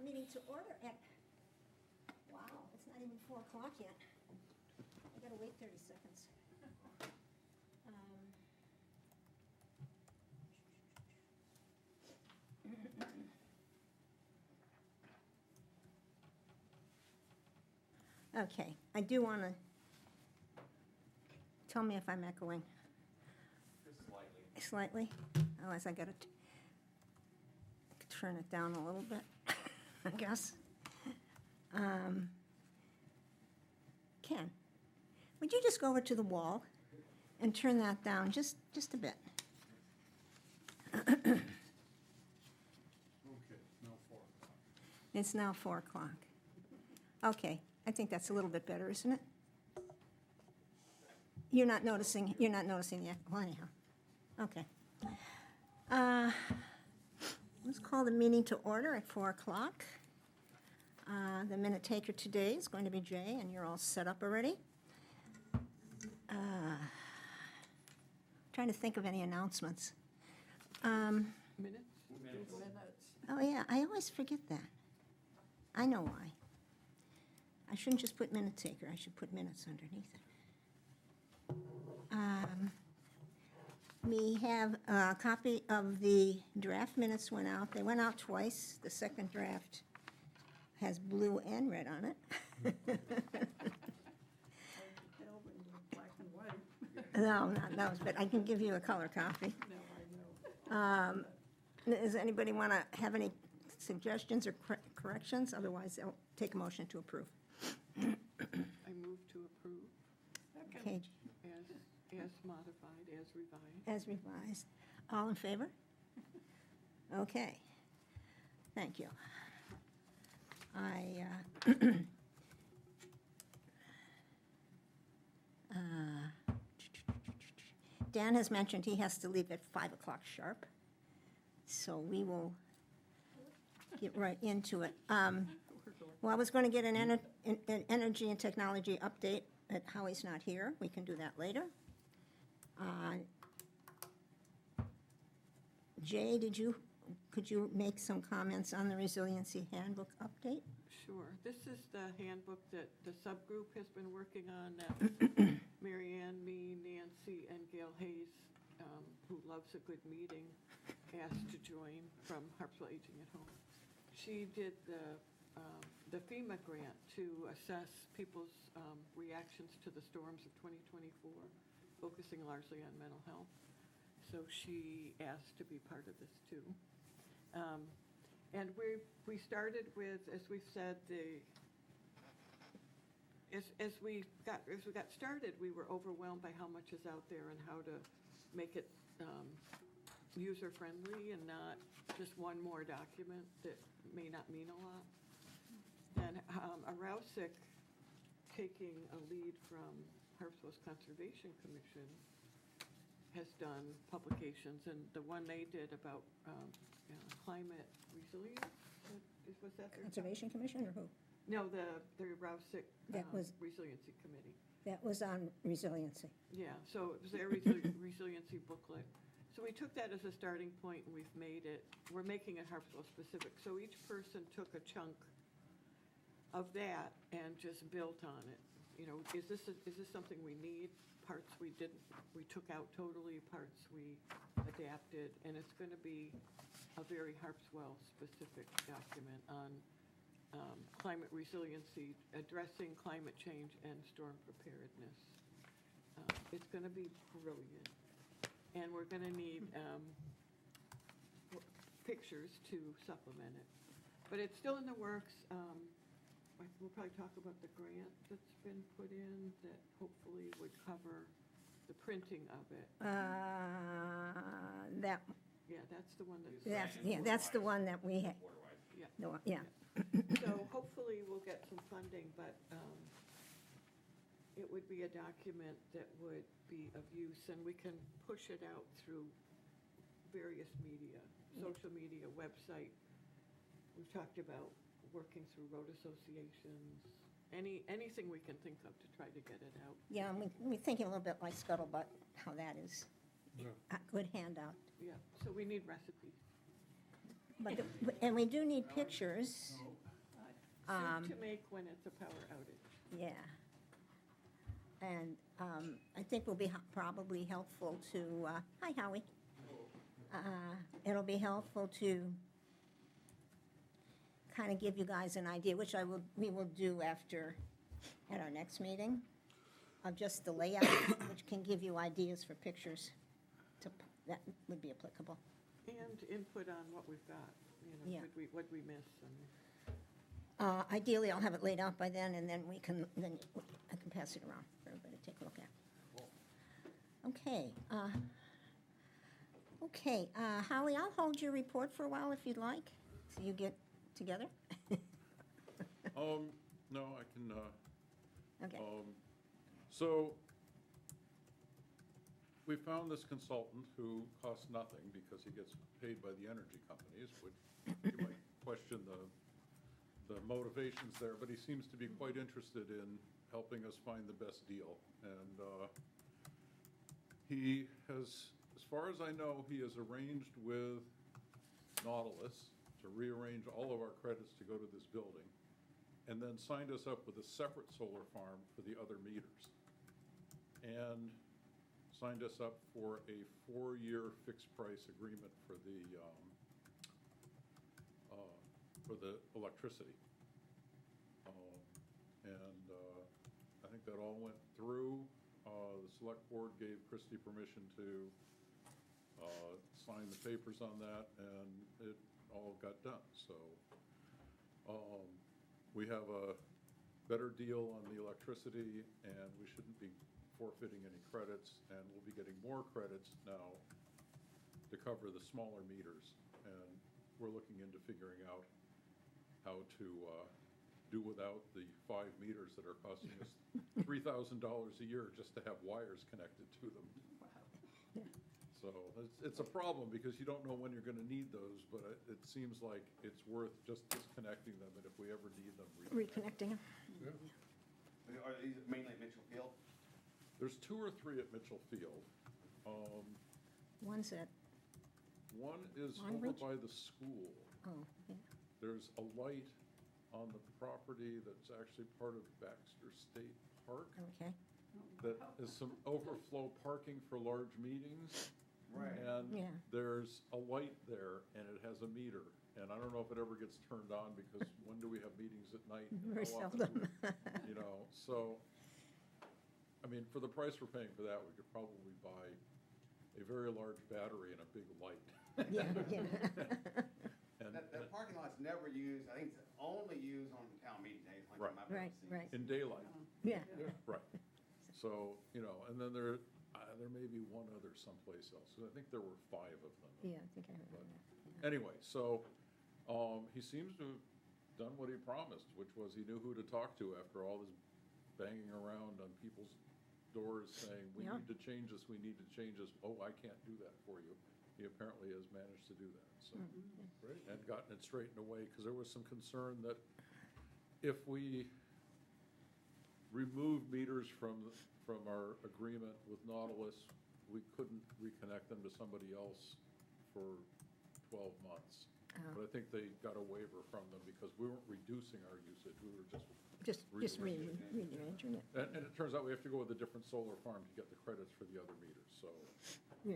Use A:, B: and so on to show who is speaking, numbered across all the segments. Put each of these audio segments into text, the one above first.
A: the meeting to order at, wow, it's not even 4 o'clock yet. I gotta wait 30 seconds. Okay, I do want to, tell me if I'm echoing.
B: Just slightly.
A: Slightly? Otherwise I gotta turn it down a little bit, I guess. Ken, would you just go over to the wall and turn that down just a bit?
C: Okay, now 4 o'clock.
A: It's now 4 o'clock. Okay, I think that's a little bit better, isn't it? You're not noticing the, well, anyhow. Okay. Let's call the meeting to order at 4 o'clock. The minute taker today is going to be Jay, and you're all set up already. Trying to think of any announcements.
D: Minutes?
B: Minutes.
A: Oh, yeah, I always forget that. I know why. I shouldn't just put minute taker, I should put minutes underneath it. We have a copy of the draft minutes went out. They went out twice. The second draft has blue and red on it.
D: Black and white.
A: No, not those, but I can give you a color copy.
D: No, I know.
A: Does anybody want to have any suggestions or corrections? Otherwise, I'll take a motion to approve.
D: I move to approve
A: Okay,
D: as modified, as revised.
A: as revised. All in favor? Okay. Thank you. Dan has mentioned he has to leave at 5 o'clock sharp, so we will get right into it. Well, I was going to get an energy and technology update, but Howie's not here. We can do that later. Jay, could you make some comments on the Resiliency Handbook update?
D: Sure. This is the handbook that the subgroup has been working on that Mary Ann, me, Nancy, and Gail Hayes, who loves a good meeting, asked to join from Harpswell Aging at Home. She did the FEMA grant to assess people's reactions to the storms of 2024, focusing largely on mental health. So she asked to be part of this too. And we started with, as we've said, as we got started, we were overwhelmed by how much is out there and how to make it user-friendly and not just one more document that may not mean a lot. Then Arousik, taking a lead from Harpswell's Conservation Commission, has done publications, and the one they did about climate resilience, was that their?
A: Conservation Commission or who?
D: No, the Arousik
A: That was-
D: Resiliency Committee.
A: That was on resiliency.
D: Yeah, so it was their resiliency booklet. So we took that as a starting point, and we're making it Harpswell specific. So each person took a chunk of that and just built on it. You know, is this something we need? Parts we took out totally, parts we adapted, and it's going to be a very Harpswell specific document on climate resiliency, addressing climate change and storm preparedness. It's going to be brilliant. And we're going to need pictures to supplement it. But it's still in the works. We'll probably talk about the grant that's been put in that hopefully would cover the printing of it.
A: That,
D: Yeah, that's the one that's.
A: that's the one that we had.
D: Yeah.
A: No, yeah.
D: So hopefully we'll get some funding, but it would be a document that would be of use, and we can push it out through various media, social media, website. We've talked about working through road associations, anything we can think of to try to get it out.
A: Yeah, we're thinking a little bit like Scuttlebutt, how that is
C: Yeah.
A: a good handout.
D: Yeah, so we need recipes.
A: And we do need pictures.
D: Soup to make when it's a power outage.
A: Yeah. And I think will be probably helpful to, hi Howie. It'll be helpful to kind of give you guys an idea, which we will do at our next meeting, of just the layout, which can give you ideas for pictures that would be applicable.
D: And input on what we've got, you
A: Yeah.
D: know, what we miss and.
A: Ideally, I'll have it laid out by then, and then I can pass it around for everybody to take a look at. Okay, Howie, I'll hold your report for a while if you'd like, so you get together.
C: No, I can,
A: Okay,
C: so we found this consultant who costs nothing because he gets paid by the energy companies, which you might question the motivations there, but he seems to be quite interested in helping us find the best deal. And he has, as far as I know, he has arranged with Nautilus to rearrange all of our credits to go to this building, and then signed us up with a separate solar farm for the other meters. And signed us up for a 4-year fixed price agreement for the electricity. I think that all went through. The select board gave Christie permission to sign the papers on that, and it all got done. So we have a better deal on the electricity, and we shouldn't be forfeiting any credits, and we'll be getting more credits now to cover the smaller meters. And we're looking into figuring out how to do without the 5 meters that are costing us $3,000 a year just to have wires connected to them. So it's a problem because you don't know when you're going to need those, but it seems like it's worth just disconnecting them, and if we ever need them,
A: reconnecting.
E: Are these mainly Mitchell Field?
C: There's 2 or 3 at Mitchell Field.
A: One's at,
C: One is
A: Long
C: over
A: Ridge?
C: by the school.
A: oh, yeah,
C: There's a light on the property that's actually part of Baxter State Park
A: okay,
C: that is some overflow parking for large meetings.
E: Right.
C: And
A: Yeah.
C: there's a light there, and it has a meter. And I don't know if it ever gets turned on, because when do we have meetings at night? and
A: very
C: how often
A: seldom.
C: You know, so, I mean, for the price we're paying for that, we could probably buy a very large battery and a big light.
A: Yeah, yeah.
C: And
E: That parking lot's never used, I think it's only used on town meeting days, like
C: Right.
E: I've ever
A: Right,
E: seen.
A: right.
C: in daylight,
A: Yeah,
C: right. So, you know, and then there may be one other someplace else. So I think there were 5 of them.
A: yeah, I think I remember that.
C: Anyway, so he seems to have done what he promised, which was he knew who to talk to after all this banging around on people's doors saying, we
A: Yeah.
C: need to change this, we need to change this. Oh, I can't do that for you. He apparently has managed to do that, so. And gotten it straightened away, because there was some concern that if we remove meters from our agreement with Nautilus, we couldn't reconnect them to somebody else for 12 months.
A: Oh.
C: But I think they got a waiver from them because we weren't reducing our usage, we were just,
A: Just
C: Rearranging
A: rearranging it,
C: and it turns out we have to go with a different solar farm to get the credits for the other meters, so,
A: yeah.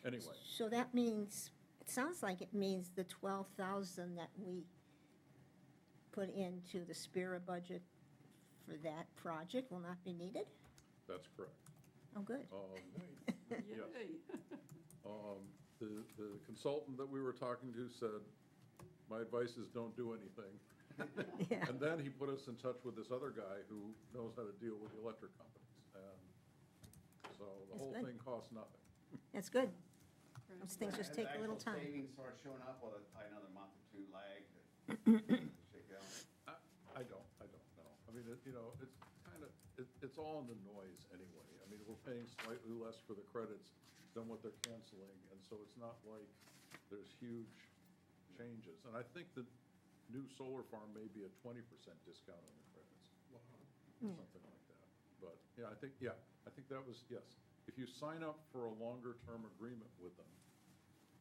C: anyway.
A: So that means, it sounds like it means the 12,000 that we put into the Spira budget for that project will not be needed?
C: That's correct.
A: Oh, good.
C: Yes. The consultant that we were talking to said, my advice is don't do anything.
A: Yeah.
C: And then he put us in touch with this other guy who knows how to deal with the electric companies. And so the
A: That's
C: whole
A: good.
C: thing costs nothing.
A: That's good. Those things just
E: Has
A: take a little
E: actual
A: time.
E: savings start showing up with another month or 2 lag to shake out?
C: I don't know. I mean, you know, it's kind of, it's all in the noise anyway. I mean, we're paying slightly less for the credits than what they're canceling, and so it's not like there's huge changes. And I think the new solar farm may be a 20% discount on the credits.
A: Yeah.
C: Something like that. But, yeah, I think that was, yes. If you sign up for a longer-term agreement with them,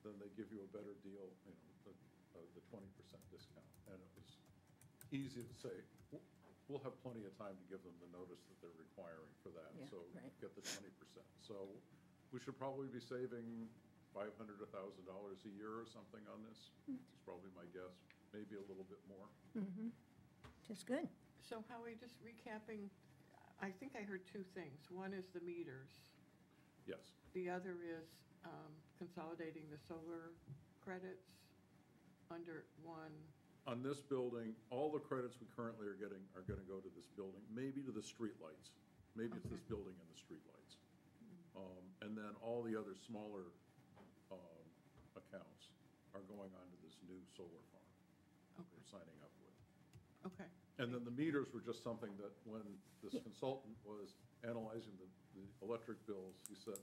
C: then they give you a better deal, you know, the 20% discount. And it was easy to say, we'll have plenty of time to give them the notice that they're requiring for that,
A: Yeah,
C: so
A: right.
C: get the 20%. So we should probably be saving $500, $1,000 a year or something on this. It's probably my guess, maybe a little bit more.
A: Just good.
D: So Howie, just recapping, I think I heard two things. One is the meters.
C: Yes,
D: The other is consolidating the solar credits under one.
C: on this building, all the credits we currently are getting are gonna go to this building, maybe to the streetlights. Maybe it's this building and the streetlights. And then all the other smaller accounts are going on to this new solar farm that we're signing up with.
D: Okay.
C: And then the meters were just something that when this consultant was analyzing the electric bills, he said,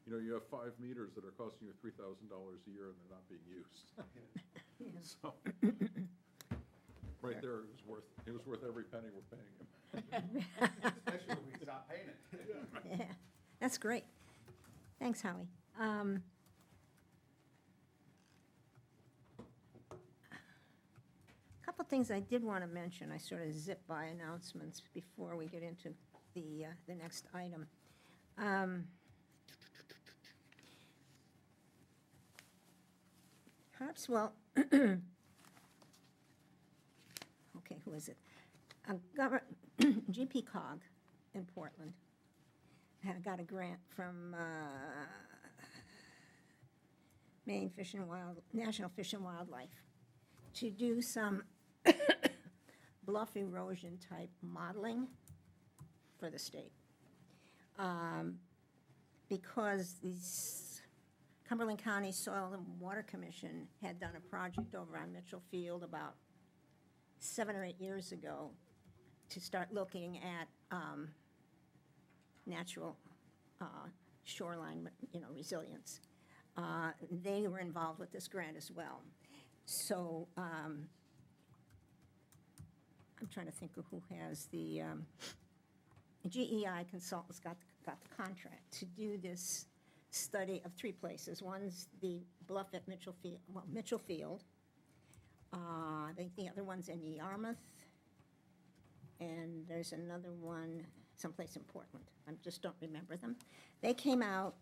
C: you know, you have 5 meters that are costing you $3,000 a year and they're not being used. So, right there, it was worth every penny we're paying him.
E: Especially when we stop paying it.
A: Yeah, that's great. Thanks, Howie. Couple things I did want to mention. I sort of zip by announcements before we get into the next item. Harpswell, okay, who is it? GP Cog in Portland got a grant from Maine Fish and National Fish and Wildlife to do some bluff erosion type modeling for the state. Because these Cumberland County Soil and Water Commission had done a project over on Mitchell Field about 7 or 8 years ago to start looking at natural shoreline, resilience. They were involved with this grant as well. So I'm trying to think of who has the GEI consultants got the contract to do this study of 3 places. One's the bluff at Mitchell Field. I think the other one's in Yarmouth, and there's another one someplace in Portland. I just don't remember them. They came out,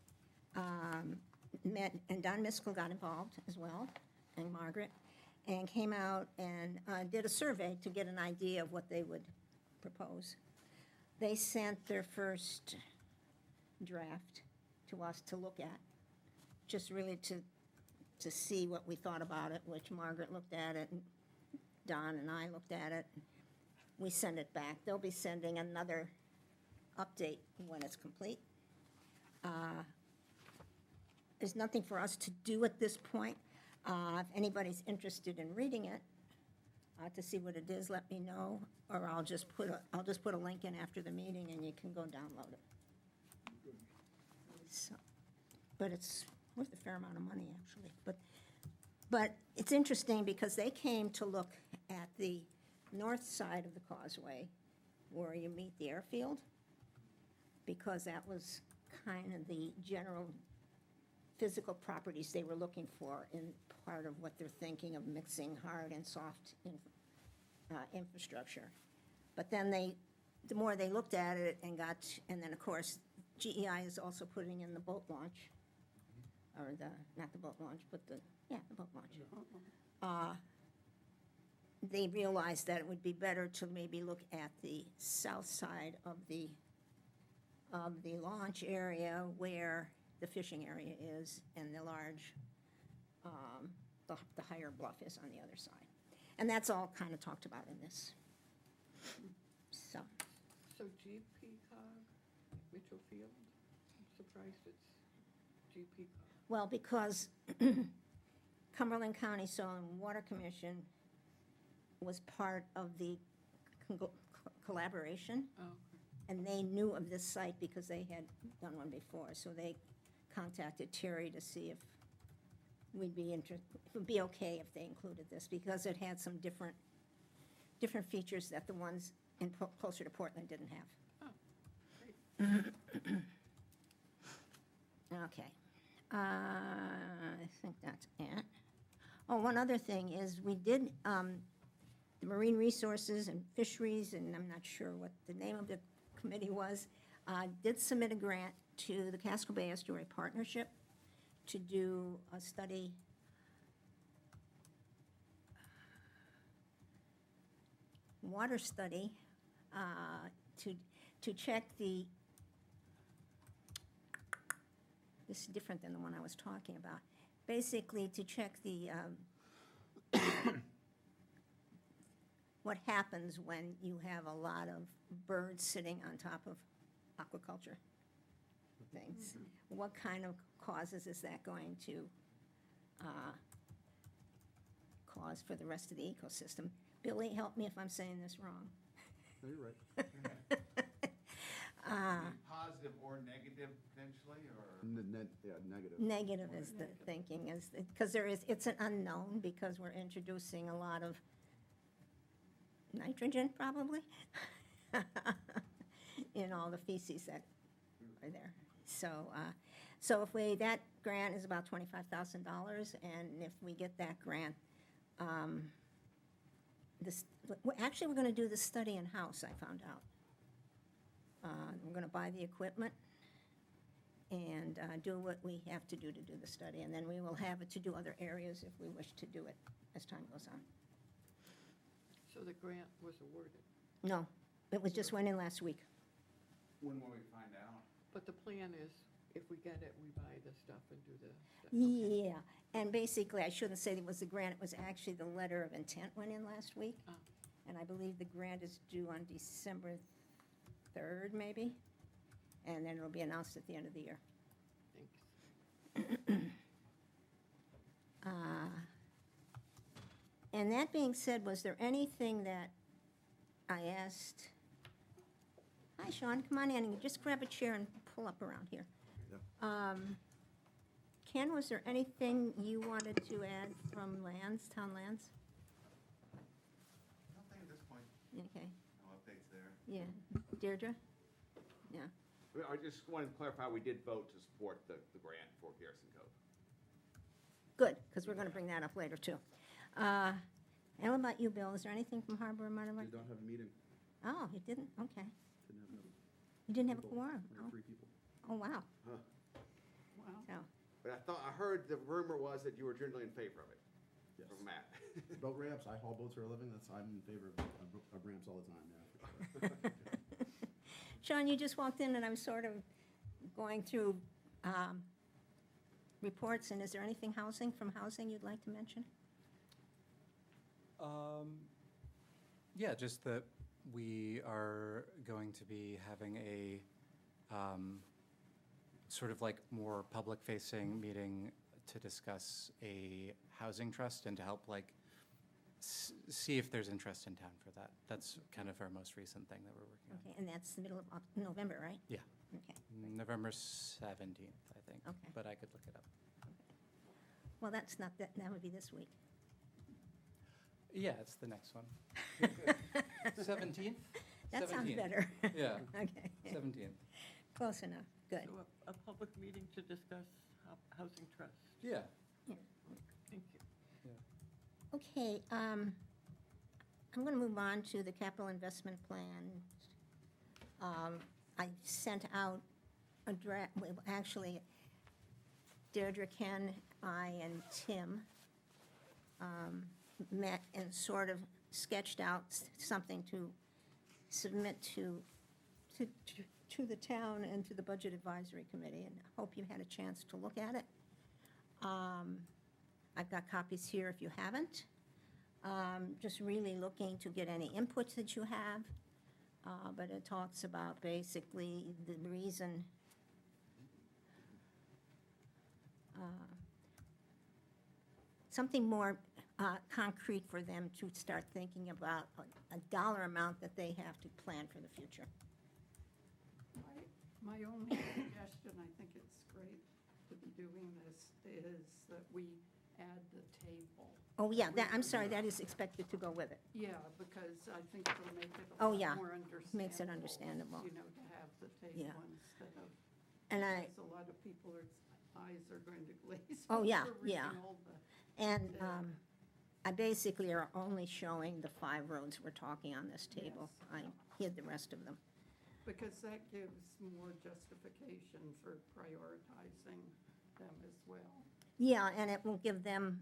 A: met, and Don Miskell got involved as well, and Margaret, and came out and did a survey to get an idea of what they would propose. They sent their first draft to us to look at, just really to see what we thought about it, which Margaret looked at it, and Don and I looked at it. We sent it back. They'll be sending another update when it's complete. There's nothing for us to do at this point. If anybody's interested in reading it, to see what it is, let me know, or I'll just put a link in after the meeting and you can go download it. So, but it's worth a fair amount of money, actually. But it's interesting because they came to look at the north side of the causeway where you meet the airfield, because that was kind of the general physical properties they were looking for in part of what they're thinking of mixing hard and soft infrastructure. But then the more they looked at it and then of course, GEI is also putting in the boat launch, or not the boat launch, but the boat launch. They realized that it would be better to maybe look at the south side of the launch area where the fishing area is, and the large, the higher bluff is on the other side. And that's all kind of talked about in this. So,
D: So GP Cog, Mitchell Field, I'm surprised it's GP Cog.
A: well, because Cumberland County Soil and Water Commission was part of the collaboration,
D: Oh,
A: and they knew of this site because they had done one before, so they contacted Terry to see if we'd be it would be okay if they included this, because it had some different features that the ones closer to Portland didn't have.
D: oh, great.
A: Okay. I think that's it. Oh, one other thing is we did the Marine Resources and Fisheries, and I'm not sure what the name of the committee was, did submit a grant to the Casco Bay Estuary Partnership to do a study, water study, to check the, this is different than the one I was talking about, basically to check the, what happens when you have a lot of birds sitting on top of aquaculture things. What kind of causes is that going to cause for the rest of the ecosystem? Billy, help me if I'm saying this wrong.
F: No, you're right.
E: Positive or negative potentially, or?
F: Negative.
A: Negative is the thinking, is, because it's an unknown, because we're introducing a lot of nitrogen, probably, in all the feces that are there. So if that grant is about $25,000, and if we get that grant, actually, we're gonna do the study in-house, I found out. We're gonna buy the equipment and do what we have to do the study, and then we will have it to do other areas if we wish to do it as time goes on.
D: So the grant was awarded,
A: No, it was just went in last week.
E: When will we find out?
D: but the plan is, if we get it, we buy the stuff and do the stuff. Okay.
A: Yeah, and basically, I shouldn't say it was the grant, it was actually the letter of intent went in last week.
D: Ah.
A: And I believe the grant is due on December 3rd, maybe, and then it'll be announced at the end of the year.
D: Thanks.
A: And that being said, was there anything that I asked? Hi, Sean, come on in, and just grab a chair and pull up around here.
F: Yeah.
A: Ken, was there anything you wanted to add from lands, town lands?
E: Nothing at this point,
A: Okay,
E: no updates there.
A: yeah. Deirdre? Yeah.
E: I just wanted to clarify, we did vote to support the grant for Garrison Cove.
A: Good, because we're going to bring that up later, too. And what about you, Bill? Is there anything from Harbor or
F: We
A: Monomoy?
F: don't have a meeting.
A: Oh, you didn't? Okay.
F: Didn't have enough
A: You didn't have a
F: people.
A: quorum?
F: Only 3 people.
A: Oh, wow.
E: Huh.
D: Wow.
A: So,
E: But I heard, the rumor was that you were generally in favor of it,
F: Yes.
E: from Matt.
F: Boat ramps, I haul boats for a living, I'm in favor of ramps all the time, yeah, for sure.
A: Sean, you just walked in, and I was sort of going through reports, and is there anything from housing you'd like to mention?
G: Yeah, just that we are going to be having a sort of like more public-facing meeting to discuss a housing trust and to help like see if there's interest in town for that. That's kind of our most recent thing that we're working on.
A: Okay, and that's the middle of November, right?
G: Yeah,
A: Okay.
G: November 17th, I think.
A: Okay.
G: But I could look it up.
A: Well, that's not, that would be this week.
G: Yeah, it's the next one. 17th?
A: That sounds
G: 17th.
A: better.
G: Yeah.
A: Okay,
G: 17th.
A: close enough, good.
D: So a public meeting to discuss housing trust.
G: Yeah.
D: Thank you.
A: Okay, I'm going to move on to the capital investment plan. I sent out a draft, well, actually, Deirdre, Ken, I, and Tim met and sort of sketched out something to submit to the town and to the Budget Advisory Committee, and I hope you had a chance to look at it. I've got copies here if you haven't. Just really looking to get any inputs that you have, but it talks about basically the reason something more concrete for them to start thinking about a dollar amount that they have to plan for the future.
H: My only suggestion, I think it's great to be doing this, is that we add the table.
A: Oh, yeah, I'm sorry, that is expected to go with it.
H: Yeah, because I think it'll make it
A: Oh,
H: a
A: yeah,
H: lot more understandable.
A: makes it understandable.
H: You know, to have the
A: Yeah.
H: table instead of,
A: And I,
H: because a lot of people, eyes are going to glaze.
A: Oh, yeah,
H: over
A: yeah.
H: reading all the
A: and
H: Yeah.
A: I basically are only showing the 5 roads we're talking on this table.
H: Yes.
A: I hid the rest of them.
H: Because that gives more justification for prioritizing them as well.
A: Yeah, and it will give them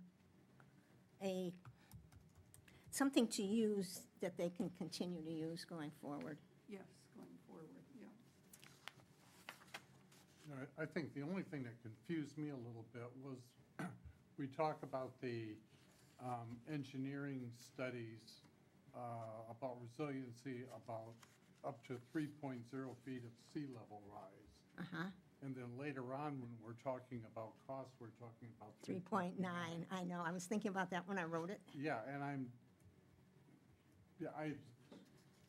A: something to use that they can continue to use going forward.
H: Yes, going forward, yeah.
I: I think the only thing that confused me a little bit was, we talk about the engineering studies about resiliency, about up to 3.0 feet of sea level rise.
A: Uh-huh,
I: And then later on, when we're talking about costs, we're talking about
A: 3.9, I know, I was thinking about that when I wrote it.
I: Yeah, and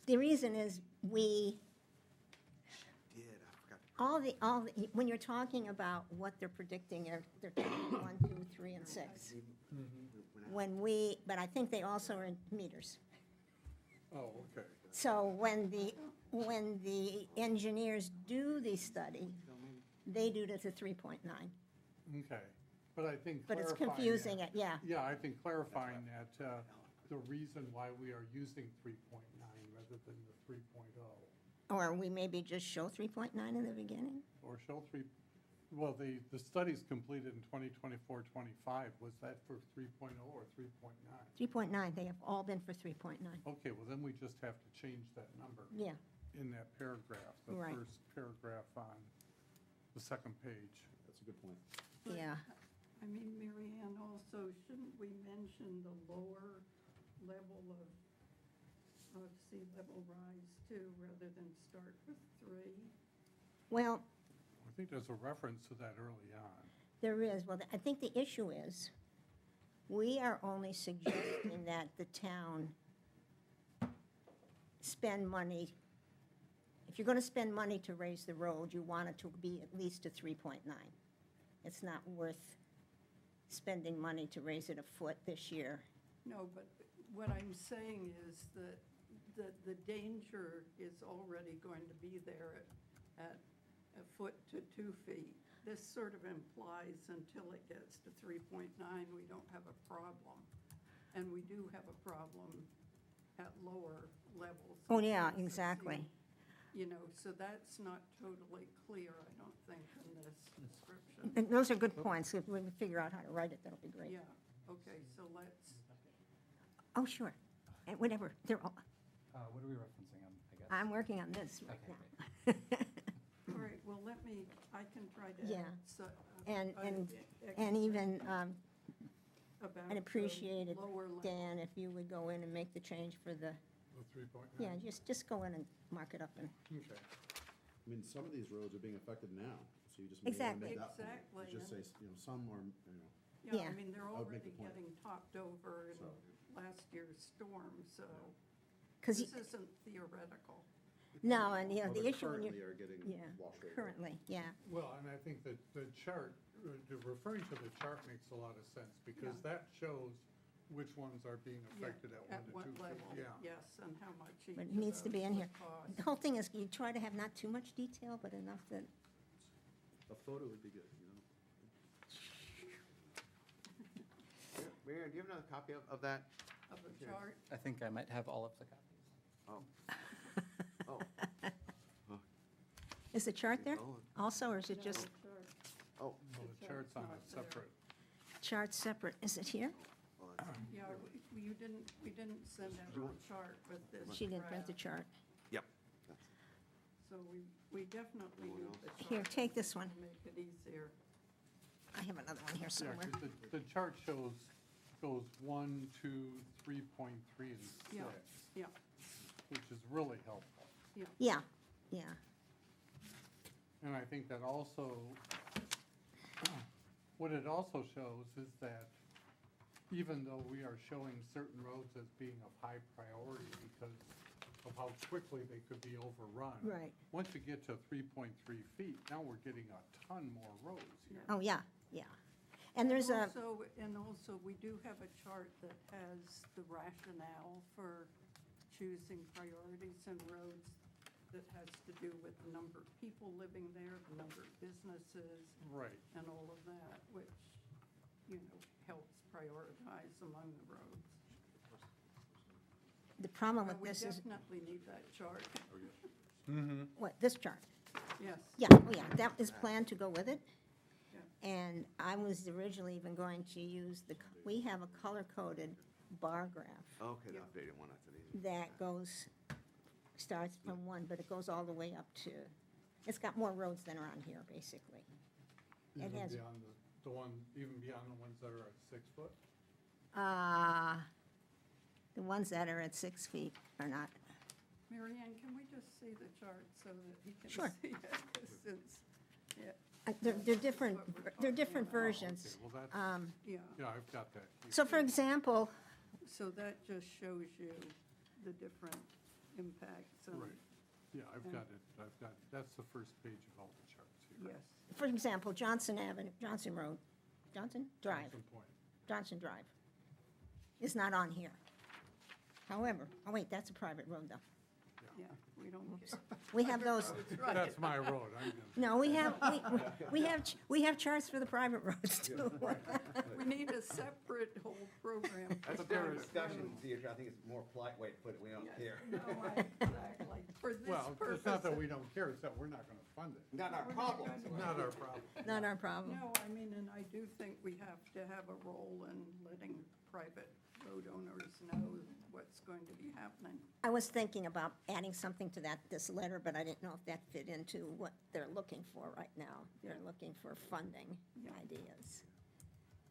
A: The reason is
E: Did, I forgot.
A: when you're talking about what they're predicting, they're talking 1, 2, 3, and 6. But I think they also are in meters.
I: oh, okay.
A: So when the engineers do the study, they do it to 3.9.
I: Okay, but I think
A: But it's
I: clarifying
A: confusing
I: that-
A: it, yeah.
I: Yeah, I think clarifying that, the reason why we are using 3.9 rather than the 3.0,
A: Or we maybe just show 3.9 in the beginning?
I: or show well, the studies completed in 2024-25, was that for 3.0 or 3.9?
A: 3.9, they have all been for 3.9.
I: Okay, well, then we just have to change that number
A: Yeah,
I: in that paragraph, the
A: Right.
I: first paragraph on the second page.
F: That's a good point.
A: yeah.
H: I mean, Mary Ann, also, shouldn't we mention the lower level of sea level rise too, rather than start with 3?
A: Well,
I: I think there's a reference to that early on.
A: there is, well, I think the issue is, we are only suggesting that the town spend money. If you're gonna spend money to raise the road, you want it to be at least a 3.9. It's not worth spending money to raise it a foot this year.
H: No, but what I'm saying is that the danger is already going to be there at a foot to 2 feet. This sort of implies until it gets to 3.9, we don't have a problem. And we do have a problem at lower levels.
A: Oh, yeah,
H: because of
A: exactly.
H: You know, so that's not totally clear, I don't think, in this description.
A: And those are good points. If we can figure out how to write it, that'll be great.
H: Yeah, okay, so let's,
A: Oh, sure. And whatever, they're all,
G: What are we referencing on, I guess?
A: I'm working on this right
G: Okay,
A: now.
H: all right, well, I can try to.
A: Yeah.
H: add so-
A: And-
H: uh,
A: and-
H: ex-
A: And even,
H: about
A: I'd
H: the
A: appreciate it,
H: lower level.
A: Dan, if you would go in and make the change for the,
I: The 3.9?
A: yeah, just go in and mark it up and,
I: Okay.
F: I mean, some of these roads are being affected now, so you just may want to
A: Exactly.
F: make that point.
H: Exactly,
F: You just say,
H: and-
F: some are,
H: Yeah,
A: Yeah.
H: I mean, they're
F: I would make
H: already
F: the point.
H: getting topped over in
F: So-
H: last year's storm, so
A: because,
H: this isn't theoretical.
A: no, and,
F: well,
A: the
F: but
A: issue when you,
F: currently are getting
A: yeah,
F: washed over.
A: currently, yeah.
I: Well, and I think that the chart, referring to the chart makes a lot of sense, because
H: Yeah.
I: that shows which ones are being
H: Yeah,
I: affected at 1
H: At
I: to 2
H: what
I: feet.
H: level,
I: Yeah.
H: yes, and how much each
A: But it
H: of
A: needs to be
H: those
A: in
H: would
A: here.
H: cost.
A: The whole thing is you try to have not too much detail, but enough that,
F: A photo would be good, you know?
E: Mary Ann, do you have another copy of that?
H: Of a chart,
G: I think I might have all of the copies.
E: Oh. Oh,
A: is the chart there
E: Oh.
A: also, or is it
H: no,
A: just
H: chart.
E: oh,
I: Well, the chart's on a
H: not there.
I: separate,
A: chart separate? Is it here?
E: well, that's-
H: Yeah, we didn't send out a chart with this.
A: She didn't print the
H: graph,
A: chart.
E: yep.
H: So we definitely need the chart.
A: Here, take this one.
H: to Make it easier.
A: I have another one here
I: yeah,
A: somewhere.
I: 'cause the chart goes 1, 2, 3.3, and 6,
H: Yeah. Yeah,
I: which is really helpful.
A: Yeah, yeah.
I: And I think that also, what it also shows is that even though we are showing certain roads as being of high priority because of how quickly they could be overrun.
A: Right.
I: Once you get to 3.3 feet, now we're getting a ton more roads here.
A: Oh, yeah, yeah. And there's a,
H: And also, we do have a chart that has the rationale for choosing priorities and roads that has to do with the number of people living there, the number of businesses,
I: Right.
H: and all of that, which, helps prioritize among the roads.
A: The problem with
H: We
A: this is,
H: definitely need that chart,
A: what, this chart?
H: yes.
A: Yeah, oh yeah, that is planned to go with it.
H: Yeah.
A: And I was originally even going to use we have a color-coded bar graph
E: Okay, the updated one, that's an easy.
A: that starts from 1, but it goes all the way up to, it's got more roads than are on here, basically. It
I: Even
A: has,
I: beyond even beyond the ones that are at 6 foot?
A: the ones that are at 6 feet are not,
H: Mary Ann, can we just see the chart so that he can
A: Sure.
H: see it? Since, yeah,
A: they're different,
H: That's what we're
A: they're
H: talking
A: different
H: about.
A: versions.
I: Okay, well, that's,
H: yeah,
I: yeah, I've got that.
A: So for example,
H: so that just shows you the different impacts and,
I: Right. Yeah, I've
H: Yeah.
I: got it, that's the first page of all the charts here.
H: yes.
A: for example, Johnson Road, Johnson Drive,
I: Johnson Point.
A: Johnson Drive is not on here. However, oh wait, that's a private road though.
H: Yeah, we don't care.
A: We have those,
H: Right.
I: That's my road, I'm gonna.
A: no, we have charts for the private roads too.
H: We need a separate whole program.
E: That's a different discussion, Deirdre, I think it's a more polite way to put it, we don't care.
H: No, exactly. For this
I: Well,
H: purpose.
I: it's not that we don't care, it's that we're not gonna fund it.
E: Not our problem.
I: Not our problem.
A: Not our problem.
H: No, I mean, and I do think we have to have a role in letting private road owners know what's going to be happening.
A: I was thinking about adding something to this letter, but I didn't know if that fit into what they're looking for right now. They're looking for funding
H: Yeah.
A: ideas.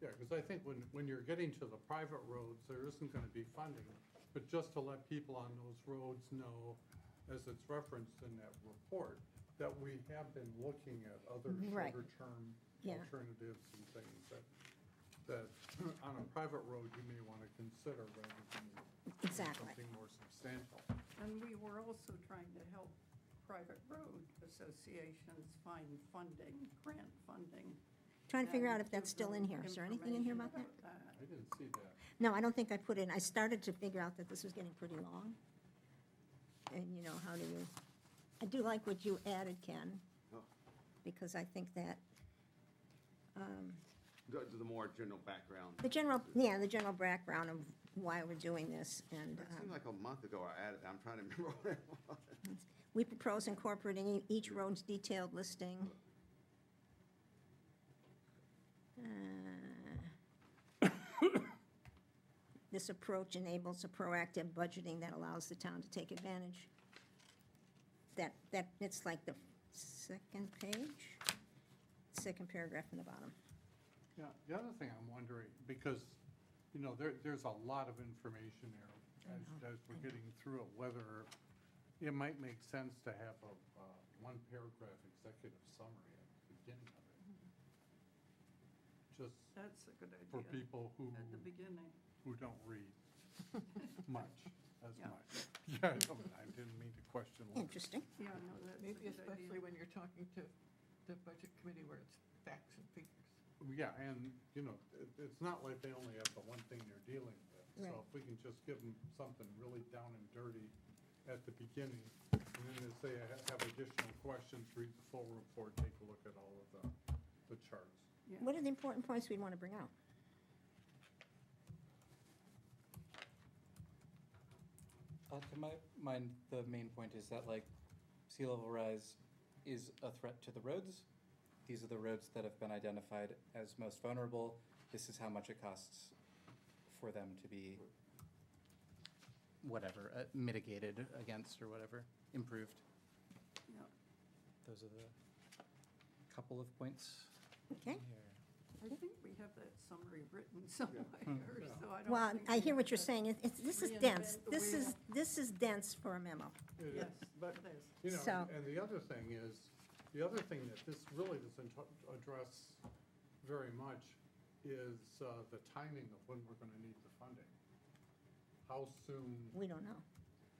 I: Yeah, because I think when you're getting to the private roads, there isn't gonna be funding, but just to let people on those roads know, as it's referenced in that report, that we have been looking at other
A: Right.
I: shorter-term
A: Yeah.
I: alternatives and things that on a private road you may want to consider rather than
A: Exactly.
I: something more substantial.
H: And we were also trying to help private road associations find funding, grant funding.
A: Trying to figure out
H: and
A: if that's
H: give
A: still in
H: them
A: here. Is there anything in here about that?
H: information
I: I didn't see that.
A: No, I don't think I put in, I started to figure out that this was getting pretty long. And you know, how do you, I do like what you added, Ken,
E: Oh.
A: because I think that,
E: The more general background.
A: the general background of why we're doing this, and
E: That seemed like a month ago I added, I'm trying to remember what it was.
A: we propose incorporating each road's detailed listing. This approach enables a proactive budgeting that allows the town to take advantage. It's like the second page, second paragraph from the bottom.
I: Yeah, the other thing I'm wondering, because, you know, there's a lot of information there as we're getting through it, whether it might make sense to have a one-paragraph executive summary at the beginning of it. Just
H: That's a good idea.
I: for people who
H: At the beginning.
I: don't read much, as
H: Yeah.
I: much. Yeah, I didn't mean to question. what-
A: Interesting.
H: Yeah, no, that's a
D: Maybe
H: good
D: especially
H: idea.
D: when you're talking to the budget committee where it's facts and figures.
I: Yeah, and, you know, it's not like they only have the one thing they're dealing with.
A: Right.
I: So if we can just give them something really down and dirty at the beginning, and then as they have additional questions, read the full report, take a look at all of the charts.
H: Yeah.
A: What are the important points we'd want to bring out?
G: To my mind, the main point is that like sea level rise is a threat to the roads. These are the roads that have been identified as most vulnerable. This is how much it costs for them to be whatever, mitigated against or whatever, improved.
H: Yeah.
G: Those are the couple of points
A: Okay.
G: here.
H: I think we have that summary written somewhere, so I don't.
A: Well,
H: think
A: I
H: we
A: hear what
H: have
A: you're
H: to-
A: saying. This is
H: reinvent
A: dense.
H: the
A: This is dense for a memo.
I: It
H: Yes,
I: is, but,
H: it is.
I: you know,
A: So-
I: and the other thing is, the other thing that this really doesn't address very much is the timing of when we're gonna need the funding. How soon,
A: We don't know.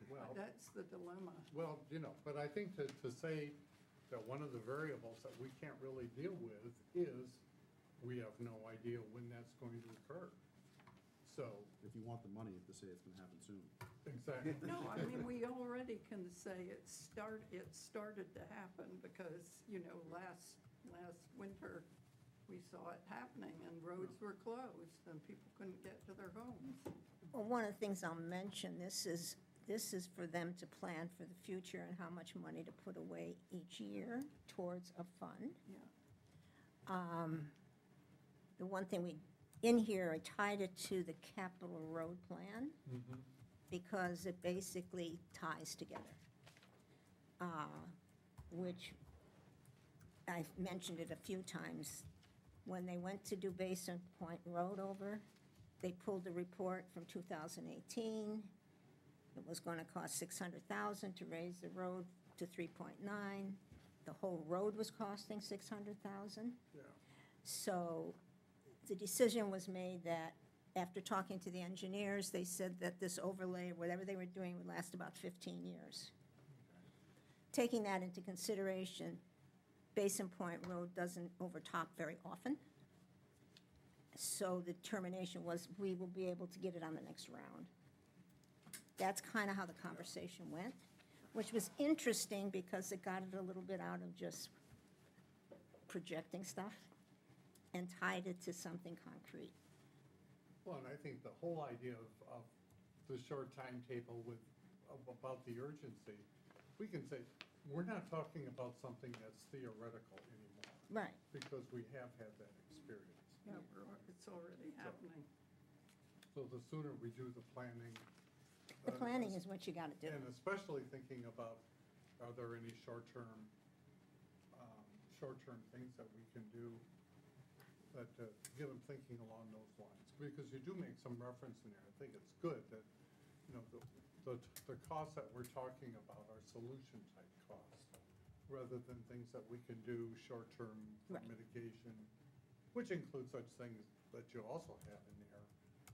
I: well.
H: That's the dilemma.
I: Well, you know, but I think to say that one of the variables that we can't really deal with is we have no idea when that's going to occur. So,
F: If you want the money, you have to say it's gonna happen soon.
I: exactly.
H: No, I mean, we already can say it started to happen because, you know, last winter, we saw it happening, and roads were closed, and people couldn't get to their homes.
A: Well, one of the things I'll mention, this is for them to plan for the future and how much money to put away each year towards a fund.
H: Yeah.
A: The one thing in here, I tied it to the capital road plan because it basically ties together. Which I've mentioned it a few times. When they went to do Basin Point Road over, they pulled the report from 2018. It was going to cost $600,000 to raise the road to 3.9. The whole road was costing $600,000.
I: Yeah.
A: So the decision was made that after talking to the engineers, they said that this overlay, whatever they were doing, would last about 15 years. Taking that into consideration, Basin Point Road doesn't overtop very often. So the determination was we will be able to get it on the next round. That's kind of how the conversation went, which was interesting because it got it a little bit out of just projecting stuff and tied it to something concrete.
I: Well, and I think the whole idea of the short timetable about the urgency, we can say, we're not talking about something that's theoretical anymore.
A: Right.
I: Because we have had that experience.
H: Yeah, it's already happening.
I: So the sooner we do the planning.
A: The planning is what you got to do.
I: And especially thinking about, are there any short-term things that we can do that get them thinking along those lines? Because you do make some reference in there. I think it's good that, the costs that we're talking about are solution-type costs, rather than things that we can do short-term for
A: Right.
I: mitigation, which includes such things that you also have in there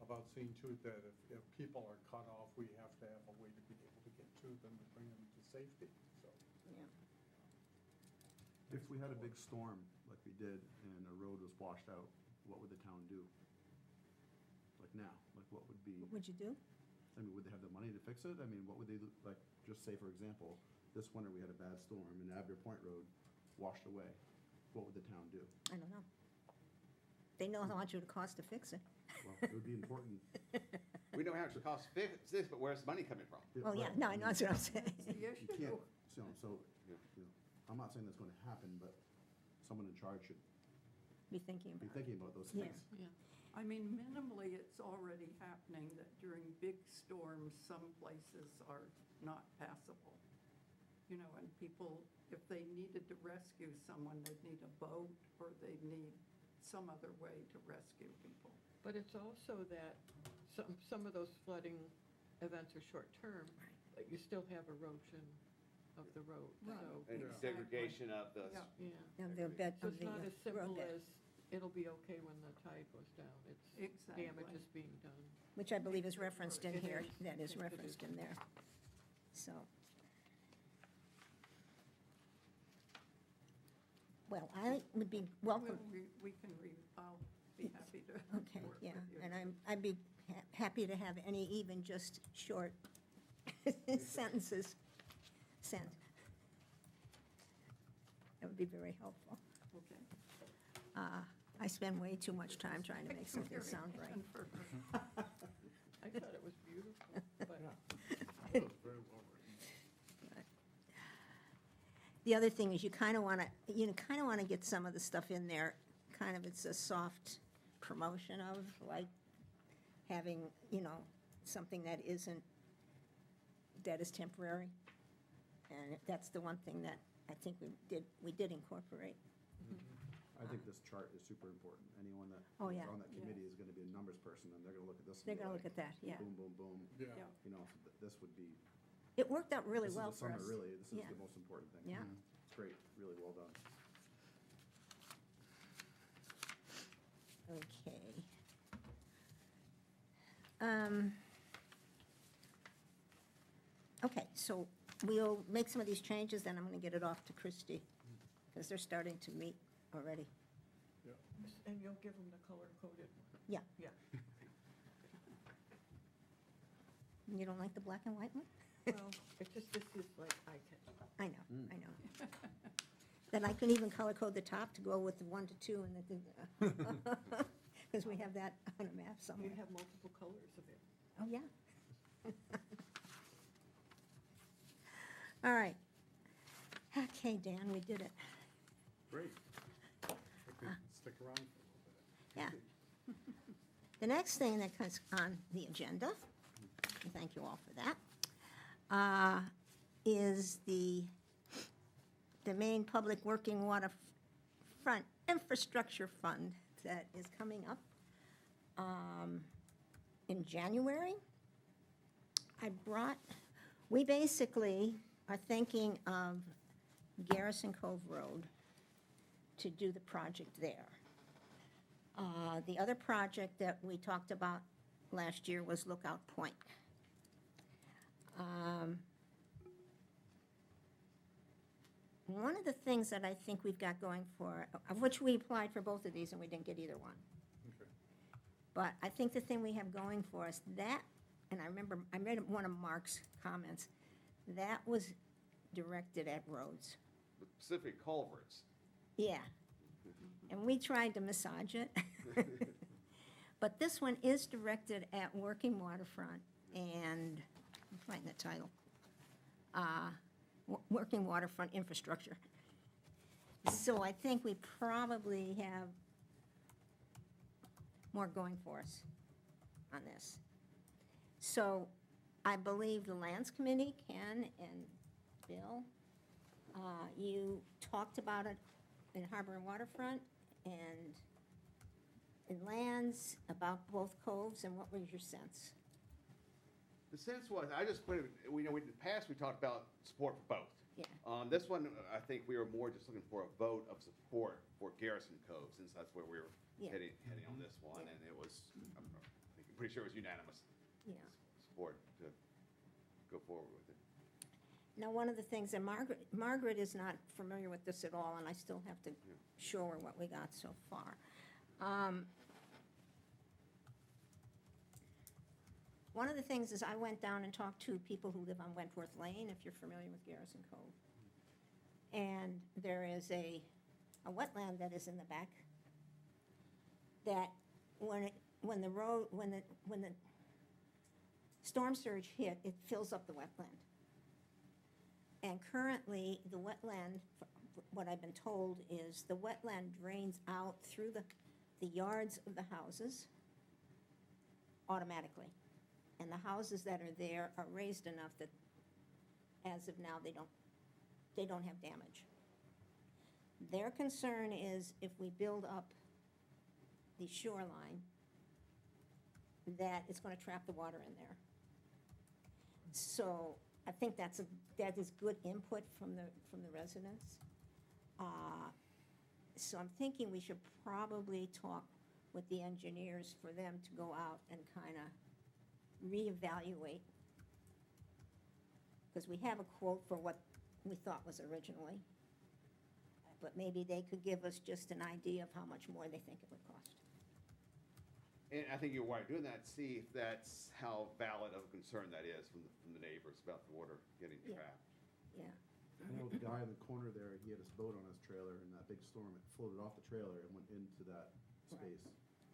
I: about seeing to it that if people are cut off, we have to have a way to be able to get to them and bring them to safety, so.
A: Yeah.
F: If we had a big storm like we did and a road was washed out, what would the town do? Like now, like what would be,
A: What would you do?
F: I mean, would they have the money to fix it? I mean, what would they, like, just say, for example, this winter we had a bad storm and Abbey Point Road washed away. What would the town do?
A: I don't know. They know how much it would cost to fix it.
F: Well, it would be important.
E: We know how much it costs to fix this, but where's the money coming from?
A: Oh, yeah,
F: right.
A: no, I know, that's what I'm saying.
H: The
F: You
H: issue,
F: can't, I'm not saying that's gonna happen, but someone in charge should
A: Be thinking
F: be
A: about it.
F: thinking about those
A: Yeah.
F: things.
D: Yeah.
H: I mean, minimally, it's already happening that during big storms, some places are not passable. And people, if they needed to rescue someone, they'd need a boat or they'd need some other way to rescue people.
D: But it's also that some of those flooding events are short-term, but you still have erosion of the road,
H: Right.
D: so.
E: And
H: Exactly.
E: segregation of the,
H: Yeah.
D: Yeah,
A: Of the bed,
D: so
A: of
D: it's
A: the
D: not as
A: road
D: simple
A: bed,
D: as, it'll be okay when the tide goes down. It's
H: Exactly.
D: damage is being done.
A: which I believe is referenced in
D: It
A: here.
D: is.
A: That is
D: It is.
A: referenced in there. So. Well, I would be welcome.
H: We can I'll be happy to
A: Okay,
H: work
A: yeah,
H: with you.
A: and I'd be happy to have any even just short sentences sent. That would be very helpful.
H: Okay.
A: I spend way too much time trying to make something sound right.
D: I thought it was beautiful, but
I: That was very well written.
A: The other thing is you kind of want to get some of the stuff in there, kind of it's a soft promotion of, like, having, something that is temporary. And that's the one thing that I think we did incorporate.
F: I think this chart is super important. Anyone that
A: Oh,
F: is
A: yeah.
F: on that committee is gonna be a numbers person, and they're gonna look at this. and
A: They're
F: be
A: going to
F: like,
A: look at that, yeah.
F: Boom, boom, boom.
I: Yeah.
H: Yeah.
F: So this would be,
A: It worked out really
F: this is
A: well
F: the
A: for
F: summer,
A: us.
F: really. This is
A: Yeah.
F: the most important thing.
A: Yeah.
F: It's great, really well done.
A: Okay. Okay, so we'll make some of these changes, then I'm going to get it off to Christie, because they're starting to meet already.
D: and you'll give them the color-coded one.
A: Yeah.
D: Yeah.
A: You don't like the black and white one?
D: Well, it's just, this is like eye-catching.
A: I know, I know. that I can even color code the top to go with the 1 to 2 and the, because we have that on a map somewhere.
D: We have multiple colors of it.
A: Oh, yeah. All right. Okay, Dan, we did it.
I: Great. I could stick around for a little bit.
A: Yeah. The next thing that comes on the agenda, and thank you all for that, is the main public working waterfront infrastructure fund that is coming up in January. We basically are thinking of Garrison Cove Road to do the project there. The other project that we talked about last year was Lookout Point. One of the things that I think we've got going for, of which we applied for both of these and we didn't get either one.
I: Okay.
A: But I think the thing we have going for us, that, and I remember, I read one of Mark's comments, that was directed at roads.
E: The Pacific culverts.
A: Yeah. And we tried to massage it. But this one is directed at working waterfront and, I'm finding the title, working waterfront infrastructure. So I think we probably have more going for us on this. So I believe the Lands Committee, Ken and Bill, you talked about it in Harbor and Waterfront and in Lands about both coves, and what was your sense?
E: The sense was, I just put it, in the past, we talked about support for both.
A: Yeah.
E: This one, I think we were more just looking for a vote of support for Garrison Cove, since that's where we were
A: Yeah.
E: heading on this one,
A: Yeah.
E: and it was, I'm pretty sure it was unanimous
A: Yeah.
E: support to go forward with it.
A: Now, one of the things, and Margaret is not familiar with this at all, and I still have to show her what we got so far. One of the things is I went down and talked to people who live on Wentworth Lane, if you're familiar with Garrison Cove. And there is a wetland that is in the back that when the storm surge hit, it fills up the wetland. And currently, the wetland, what I've been told is the wetland drains out through the yards of the houses automatically. And the houses that are there are raised enough that, as of now, they don't have damage. Their concern is if we build up the shoreline, that it's gonna trap the water in there. So I think that is good input from the residents. So I'm thinking we should probably talk with the engineers for them to go out and kind of reevaluate. Because we have a quote for what we thought was originally. But maybe they could give us just an idea of how much more they think it would cost.
E: And I think you're right, doing that, see if that's how valid of a concern that is from the neighbors about the water getting
A: Yeah.
E: trapped.
A: Yeah.
F: I know the guy in the corner there, he had his boat on his trailer, and that big storm, it floated off the trailer and went into that space.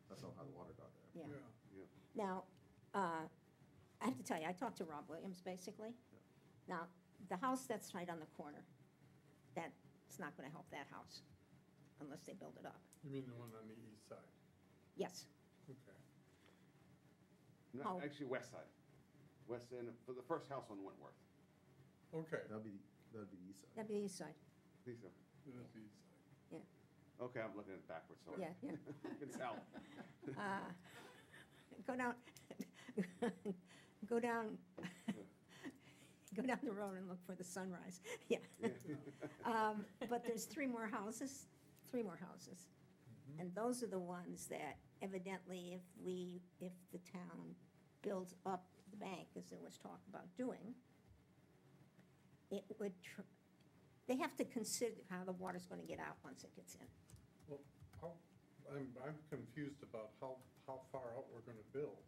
F: That's how the water got there.
A: Yeah.
E: Yeah.
A: Now, I have to tell you, I talked to Rob Williams, basically. Now, the house that's right on the corner, that's not gonna help that house unless they build it up.
I: You mean the one on the east side?
A: Yes,
I: Okay.
E: No,
A: Oh.
E: actually, west side. West end, for the first house on Wentworth.
I: Okay.
F: That'd be the east side.
A: that'd be the east side.
E: I think so.
I: It is the east side.
E: Okay, I'm looking at it backwards, sorry.
A: Yeah, yeah.
E: It's south.
A: Go down, go down, go down the road and look for the sunrise, yeah. But there's three more houses. And those are the ones that evidently if the town builds up the bank, as there was talk about doing, it would, they have to consider how the water's gonna get out once it gets in.
I: Well, I'm confused about how far out we're gonna build.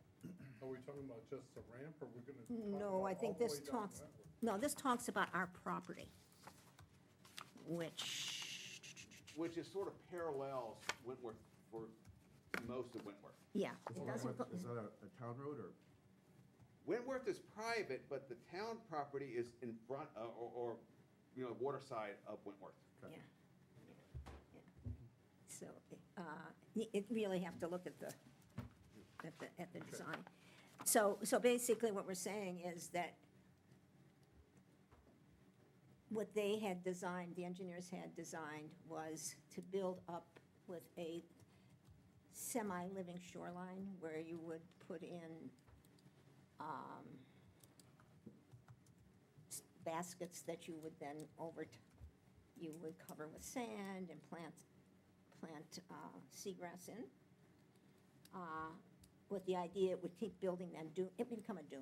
I: Are we talking about just the ramp, or we're gonna talk
A: No,
I: about
A: I think
I: all the
A: this
I: way down
A: talks,
I: Wentworth?
A: no, this talks about our property, which
E: which is sort of parallels Wentworth for most of Wentworth.
A: Yeah,
F: Is
A: it
F: that
A: doesn't go,
F: a town road or?
E: Wentworth is private, but the town property is in front, or, you know, waterside of Wentworth.
A: yeah. Yeah. So, it really have to look at the design. So basically what we're saying is that what they had designed, the engineers had designed, was to build up with a semi-living shoreline where you would put in baskets that you would then you would cover with sand and plant seagrass in. With the idea it would keep building that dune, it would become a dune.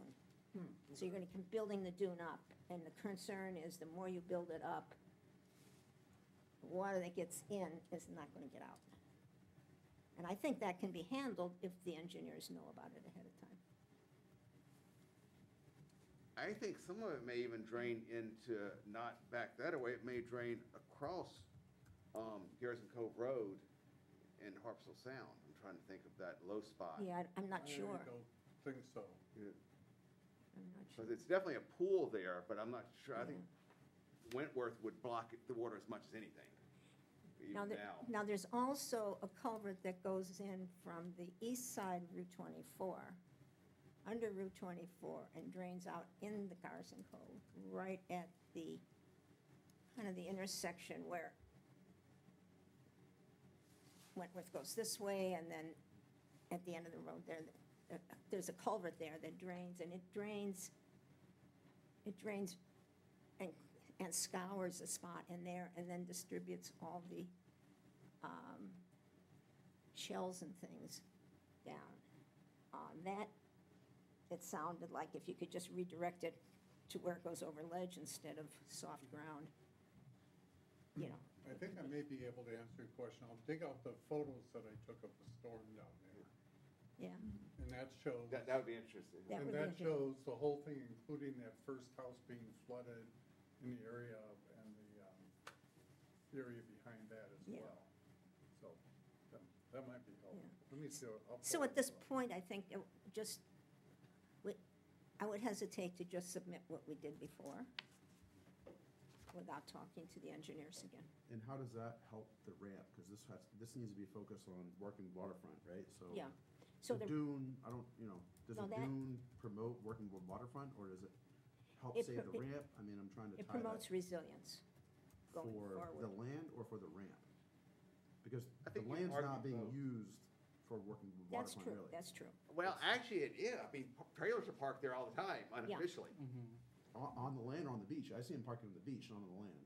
A: So you're gonna keep building the dune up, and the concern is the more you build it up, the water that gets in is not gonna get out. And I think that can be handled if the engineers know about it ahead of time.
E: I think some of it may even drain into, not back that way, it may drain across Garrison Cove Road and Harpswell Sound. I'm trying to think of that low spot.
A: Yeah, I'm not
I: I
A: sure.
I: don't think so.
A: I'm not sure.
E: Because it's definitely a pool there, but I'm not sure, I think Wentworth would block the water as much as anything,
A: Now,
E: even now.
A: now, there's also a culvert that goes in from the east side of Route 24, under Route 24, and drains out in the Garrison Cove, right at the, kind of the intersection where Wentworth goes this way, and then at the end of the road there, there's a culvert there that drains, and it drains and scours a spot in there, and then distributes all the shells and things down. That, it sounded like if you could just redirect it to where it goes over ledge instead of soft ground, you know.
I: I think I may be able to answer your question. I'll dig out the photos that I took of the storm down there.
A: Yeah,
I: And that shows,
E: That would be interesting.
A: That
I: and
A: would be
I: that
A: interesting.
I: shows the whole thing, including that first house being flooded in the area and the area behind that as
A: Yeah.
I: well. So that might be helpful. Let me see.
A: so at this point, I think I would hesitate to just submit what we did before without talking to the engineers again.
F: And how does that help the ramp? Because this needs to be focused on working waterfront, right? So
A: Yeah, so
F: the
A: the,
F: dune, does
A: No,
F: the
A: that-
F: dune promote working with waterfront, or does it help
A: It
F: save
A: pro-
F: the ramp? I mean, I'm trying to
A: it
F: tie that
A: promotes resilience going
F: for the
A: forward.
F: land or for the ramp? Because
E: I
F: the
E: think you
F: land's
E: argue
F: not being
E: both.
F: used for working with
A: That's
F: waterfront,
A: true,
F: really.
A: that's true.
E: Well, actually, it is. I mean, trailers are parked there all the time, unofficially.
F: On the land or on the beach? I see them parking on the beach, not on the land.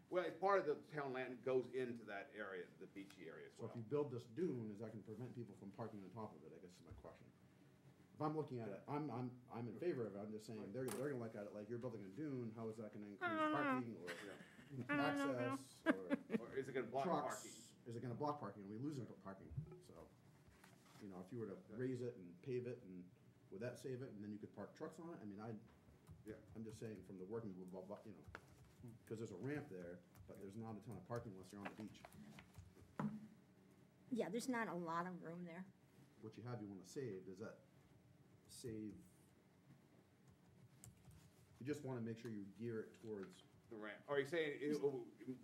E: Well, it's part of the town land goes into that area, the beachy area as
F: So
E: well.
F: if you build this dune, is that gonna prevent people from parking on top of it, I guess is my question. If I'm looking at it, I'm in favor of it, I'm just saying, they're gonna look at it like, you're building a dune, how is that gonna increase parking or access or
E: Or is it gonna block
F: trucks?
E: parking?
F: Is it gonna block parking? Are we losing parking? So, if you were to raise it and pave it, and would that save it, and then you could park trucks on it? I mean,
E: Yeah.
F: I'm just saying from the working, because there's a ramp there, but there's not a ton of parking unless you're on the beach.
A: Yeah, there's not a lot of room there.
F: What you have, you wanna save, does that save? You just wanna make sure you gear it towards,
E: The ramp. Are you saying,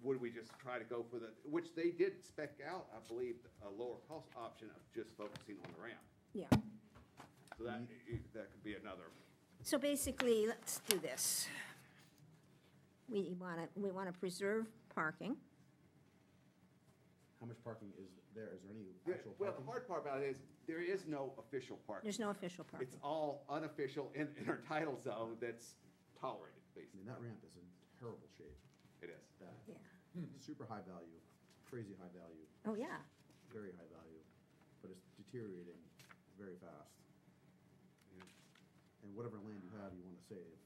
E: would we just try to go for which they did spec out, I believe, a lower cost option of just focusing on the ramp.
A: Yeah.
E: So that could be another.
A: So basically, let's do this. We want to preserve parking.
F: how much parking is there? Is there any actual
E: Well,
F: parking?
E: the hard part about it is, there is no official parking.
A: There's no official parking.
E: It's all unofficial in our title zone that's tolerated,
F: I
E: basically.
F: mean, that ramp is in terrible shape.
E: It is.
F: Bad.
A: Yeah.
F: Super high value, crazy high value,
A: Oh, yeah.
F: very high value, but it's deteriorating very fast. And whatever land you have, you wanna save,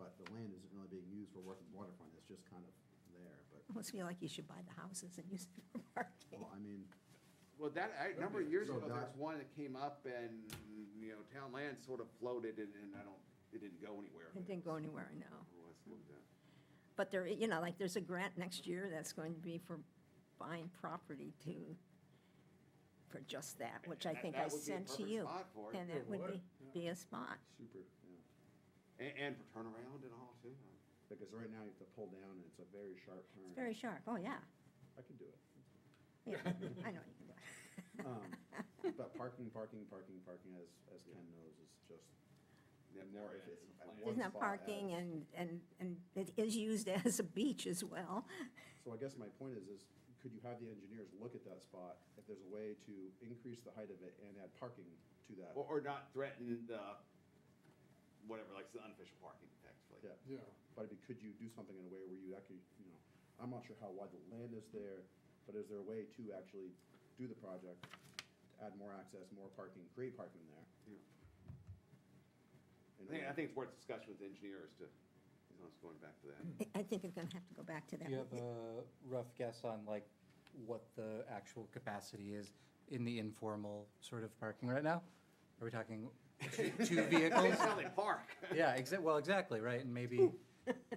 F: but the land isn't really being used for working waterfront, it's just kind of there, but,
A: I almost feel like you should buy the houses and use it for parking.
F: well, I mean,
E: Well, a number of years
F: So
E: ago, there
F: that-
E: was one that came up and, town land sort of floated and it didn't go anywhere.
A: It didn't go anywhere, I know.
E: Let's look at that.
A: But there, like, there's a grant next year that's going to be for fine property for just that, which I
E: That-
A: think
E: that
A: I
E: would be a
A: sent to
E: perfect
A: you.
E: spot for it.
A: And
I: It
A: it would
I: would,
A: be a spot.
F: Super, yeah.
E: And for turnaround and all too.
F: Because right now you have to pull down and it's a very sharp turn.
A: It's very sharp, oh, yeah.
F: I can do it.
A: Yeah, I know you can do it.
F: But parking, as Ken knows, is just
E: Yeah,
F: more,
E: there
F: if
E: is
F: it's.
E: some
A: There's no parking and it is used as a beach as well.
F: So I guess my point is could you have the engineers look at that spot, if there's a way to increase the height of it and add parking to that?
E: Or not threaten the, whatever, like the unofficial parking technically.
F: Yeah,
I: Yeah.
F: but I mean, could you do something in a way where you actually, I'm not sure how wide the land is there, but is there a way to actually do the project, add more access, more parking, create parking there? In a
E: I
F: way-
E: think it's worth discussion with the engineers to, going back to that.
A: I think it's gonna have to go back to that.
G: Do you have a rough guess on like what the actual capacity is in the informal sort of parking right now? Are we talking two vehicles?
E: That's how they park.
G: Yeah, well, exactly, right, and maybe,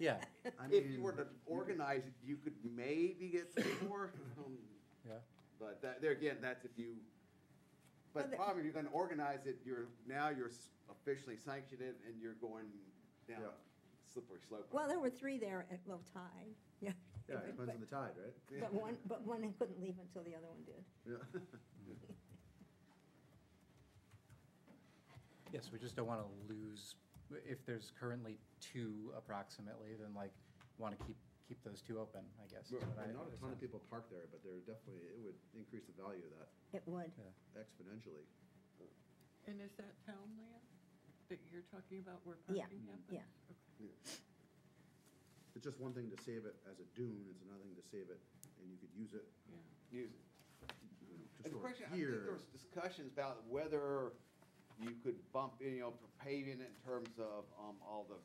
G: yeah,
F: I
E: If you
F: mean,
E: were to organize it, you could maybe get some more.
G: yeah.
E: But there again, that's if you, but the problem, if you're gonna organize it, you're officially sanctioned it and you're going down
F: Yeah.
E: a slippery slope.
A: Well, there were 3 there at low tide, yeah.
F: Yeah, it depends on the tide, right?
A: But one couldn't leave until the other one did.
F: Yeah.
G: Yes, we just don't want to lose, if there's currently 2 approximately, then like, want to keep those 2 open, I guess. is what I
F: And not a ton of
G: understand.
F: people park there, but there definitely, it would increase the value of that
A: It would.
F: exponentially.
D: And is that town land that you're talking about where
A: Yeah,
D: parking happens?
A: yeah.
D: Okay.
F: It's just one thing to save it as a dune, it's another thing to save it, and you could use it,
D: Yeah.
E: Use it.
F: to
E: And the
F: store
E: question, I think
F: gear.
E: there was discussions about whether you could bump, for paving it in terms of, all the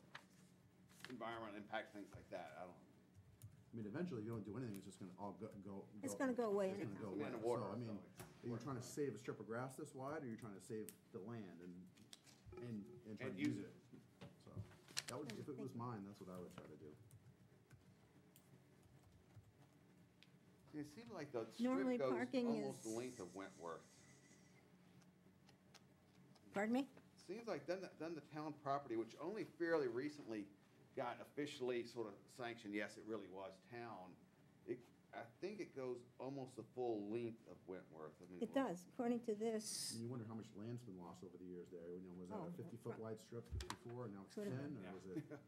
E: environmental impact, things like that. I don't.
F: I mean, eventually, if you don't do anything, it's just gonna all go.
A: It's gonna go away
F: It's gonna
A: anyhow.
F: go
E: It's
F: away.
E: in the water,
F: So, I mean,
E: so it's
F: are you trying to save a strip of grass this wide, or are you trying to save the land and try
E: And
F: to use
E: use
F: it? So, that would, if it was mine, that's what I would try to do.
E: It seems like the
A: Normally
E: strip goes
A: parking
E: almost the
A: is-
E: length of Wentworth.
A: Pardon me?
E: Seems like then the town property, which only fairly recently got officially sort of sanctioned, yes, it really was town. I think it goes almost the full length of Wentworth. I mean,
A: It does, according to this.
F: And you wonder how much land's been lost over the years there, was that
A: Oh,
F: a 50-foot wide strip before, and now it's 10,
A: Could've
F: or
A: been.
F: was it?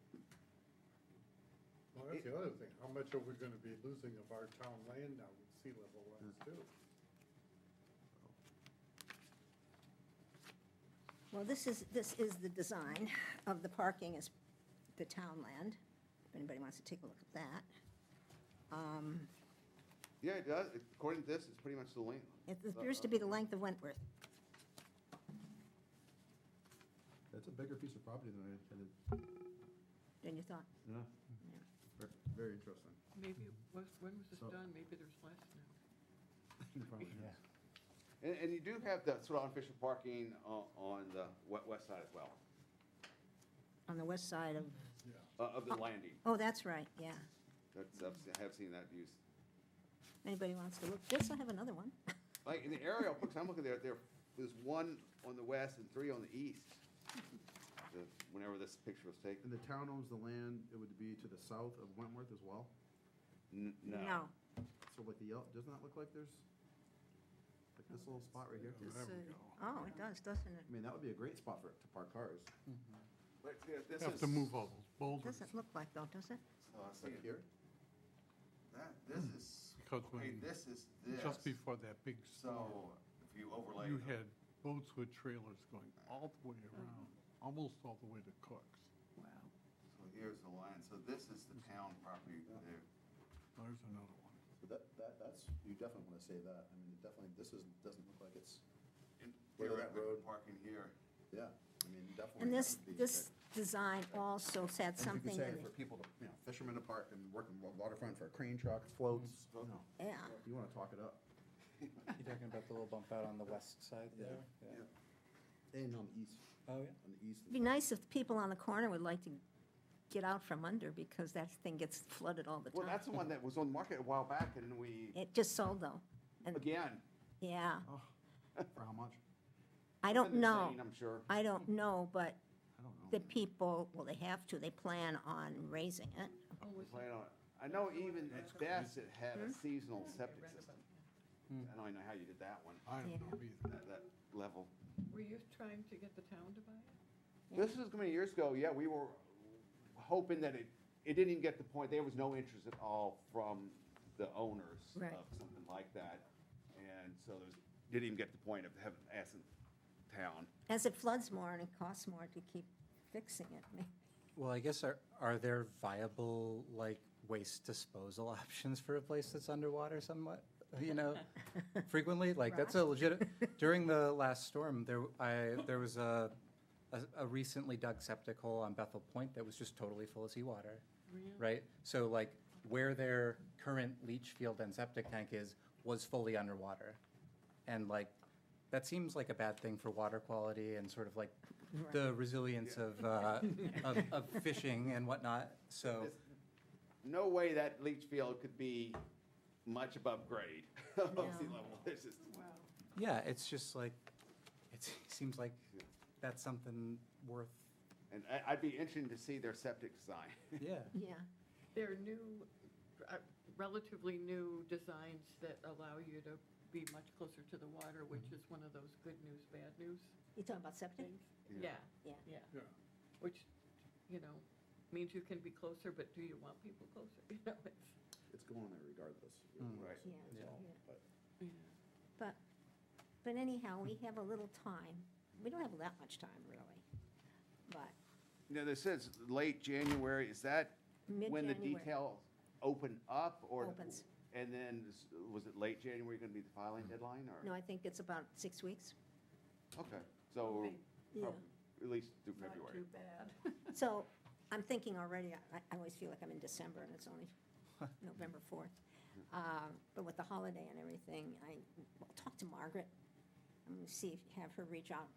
I: Well, that's the other thing. How much are we gonna be losing of our town land now with sea level rise too?
A: Well, this is the design of the parking as the town land, if anybody wants to take a look at that.
E: Yeah, it does. According to this, it's pretty much the length.
A: It appears to be the length of Wentworth.
F: That's a bigger piece of property than I intended.
A: Than you thought.
F: Yeah. Very interesting.
D: Maybe, when was this
F: So-
D: done? Maybe there's less now.
F: Probably is.
G: Yeah.
E: And you do have the sort of unofficial parking on the west side as well,
A: On the west side of,
E: of the landing.
A: oh, that's right, yeah.
E: I have seen that used.
A: Anybody wants to look, this, I have another one.
E: Like in the aerial pictures, I'm looking there's 1 on the west and 3 on the east. Whenever this picture was taken.
F: And the town owns the land, it would be to the south of Wentworth as well?
E: No.
F: So like the yellow, doesn't that look like there's, like this little spot right here?
H: Just
I: There we
H: say-
I: go.
A: Oh, it does, doesn't it?
F: I mean, that would be a great spot to park cars.
E: Let's see if this
I: Have
E: is.
I: to move all those boulders.
A: Doesn't look like though, does it?
F: Like here?
E: This is,
I: Because
E: okay,
I: when,
E: this is this.
I: just before that big storm,
E: So if you overlay.
I: you
E: the-
I: had boats with trailers going all the way around, almost all the way to Cook's.
D: Wow.
E: So here's the line. So this is the town property there.
I: There's another one.
F: So that's, you definitely want to save that. I mean, definitely, doesn't look like it's,
E: And
F: Where
E: here,
F: that
E: we
F: road-
E: put Parking here.
F: yeah, I mean, definitely.
A: And
F: that
A: this,
F: would be
A: this
F: great.
A: design also had
F: And you
A: something
F: could say
A: in
F: for
A: it.
F: people to, fishermen to park and work in waterfront for crane trucks, floats,
A: Yeah,
F: you want to talk it up.
G: You talking about the little bump out on the west side
F: Yeah.
G: there?
F: And on the east,
G: Oh, yeah.
F: on the east.
A: it'd be nice if the people on the corner would like to get out from under because that thing gets flooded all the
E: Well,
A: time.
E: that's the one that was on the market a while back, and we,
A: It just sold though. And,
E: again,
A: yeah,
F: For how much?
A: I don't
E: something they're
A: know.
E: saying, I'm sure.
A: I don't know, but
F: I don't know.
A: the people, well, they have to, they plan on raising it.
D: Oh, was
E: Plan on it. I know even at best, it had a seasonal septic system. I don't even know how you did that one,
I: I don't know either.
E: that level.
D: Were you trying to get the town to buy it?
A: Yeah.
E: This was many years ago, yeah, we were hoping that it didn't even get to the point, there was no interest at all from the owners
A: Right.
E: of something like that. And so didn't even get to the point of having, asking town.
A: As it floods more and it costs more to keep fixing it.
G: Well, I guess are there viable, like, waste disposal options for a place that's underwater somewhat? You know, frequently, like, that's a legit, during the last storm, there was a recently dug septic hole on Bethel Point that was just totally full of seawater, right? So like, where their current leach field and septic tank is, was fully underwater. And like, that seems like a bad thing for water quality and sort of like the resilience of fishing and whatnot, so.
E: There's no way that leach field could be much above grade of
A: No.
E: sea level. It's just,
G: Yeah, it's just like, it seems like that's something worth,
E: and I'd be interested to see their septic design.
G: yeah.
A: Yeah,
D: They're new, relatively new designs that allow you to be much closer to the water, which is one of those good news, bad news
A: you talking about septic?
D: things.
E: Yeah.
D: Yeah,
A: Yeah.
D: yeah.
I: Yeah.
D: Which, you know, means you can be closer, but do you want people closer? You know,
F: It's going there regardless.
E: Right.
A: Yeah,
F: That's all,
A: yeah.
F: but
A: But, but anyhow, we have a little time. We don't have that much time, really. But
E: You know, this says late January, is that when the
A: mid-January.
E: details open up or?
A: Opens.
E: And then, was it late January gonna be the filing deadline or?
A: No, I think it's about 6 weeks.
E: Okay, so
A: Yeah.
E: at least through
H: Not
E: February.
H: too bad.
A: So I'm thinking already, I always feel like I'm in December and it's only November 4th. But with the holiday and everything, will talk to Margaret. I'm going to see, have her reach out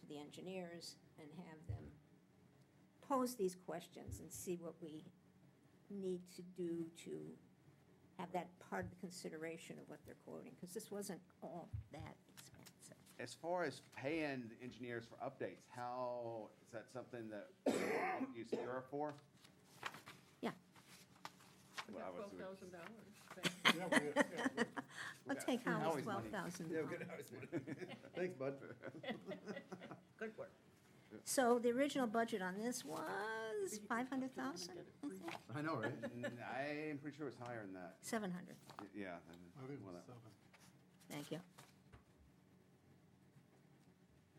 A: to the engineers and have them pose these questions and see what we need to do to have that part of the consideration of what they're quoting, because this wasn't all that expensive.
E: As far as paying the engineers for updates, how, is that something that you Sierra for?
A: Yeah,
D: we
E: Well, I
D: got
E: was-
D: $12,000.
I: Yeah, we-
A: I'll take Howie's
E: Howie's money.
A: $12,000.
F: thanks, bud.
D: Good work.
E: So
A: So the original budget on this was 500,000, I think,
F: I know, right?
E: I'm pretty sure it's higher than that.
A: 700,
E: Yeah.
I: I think it
E: well,
I: was
E: that-
I: 7.
A: thank you.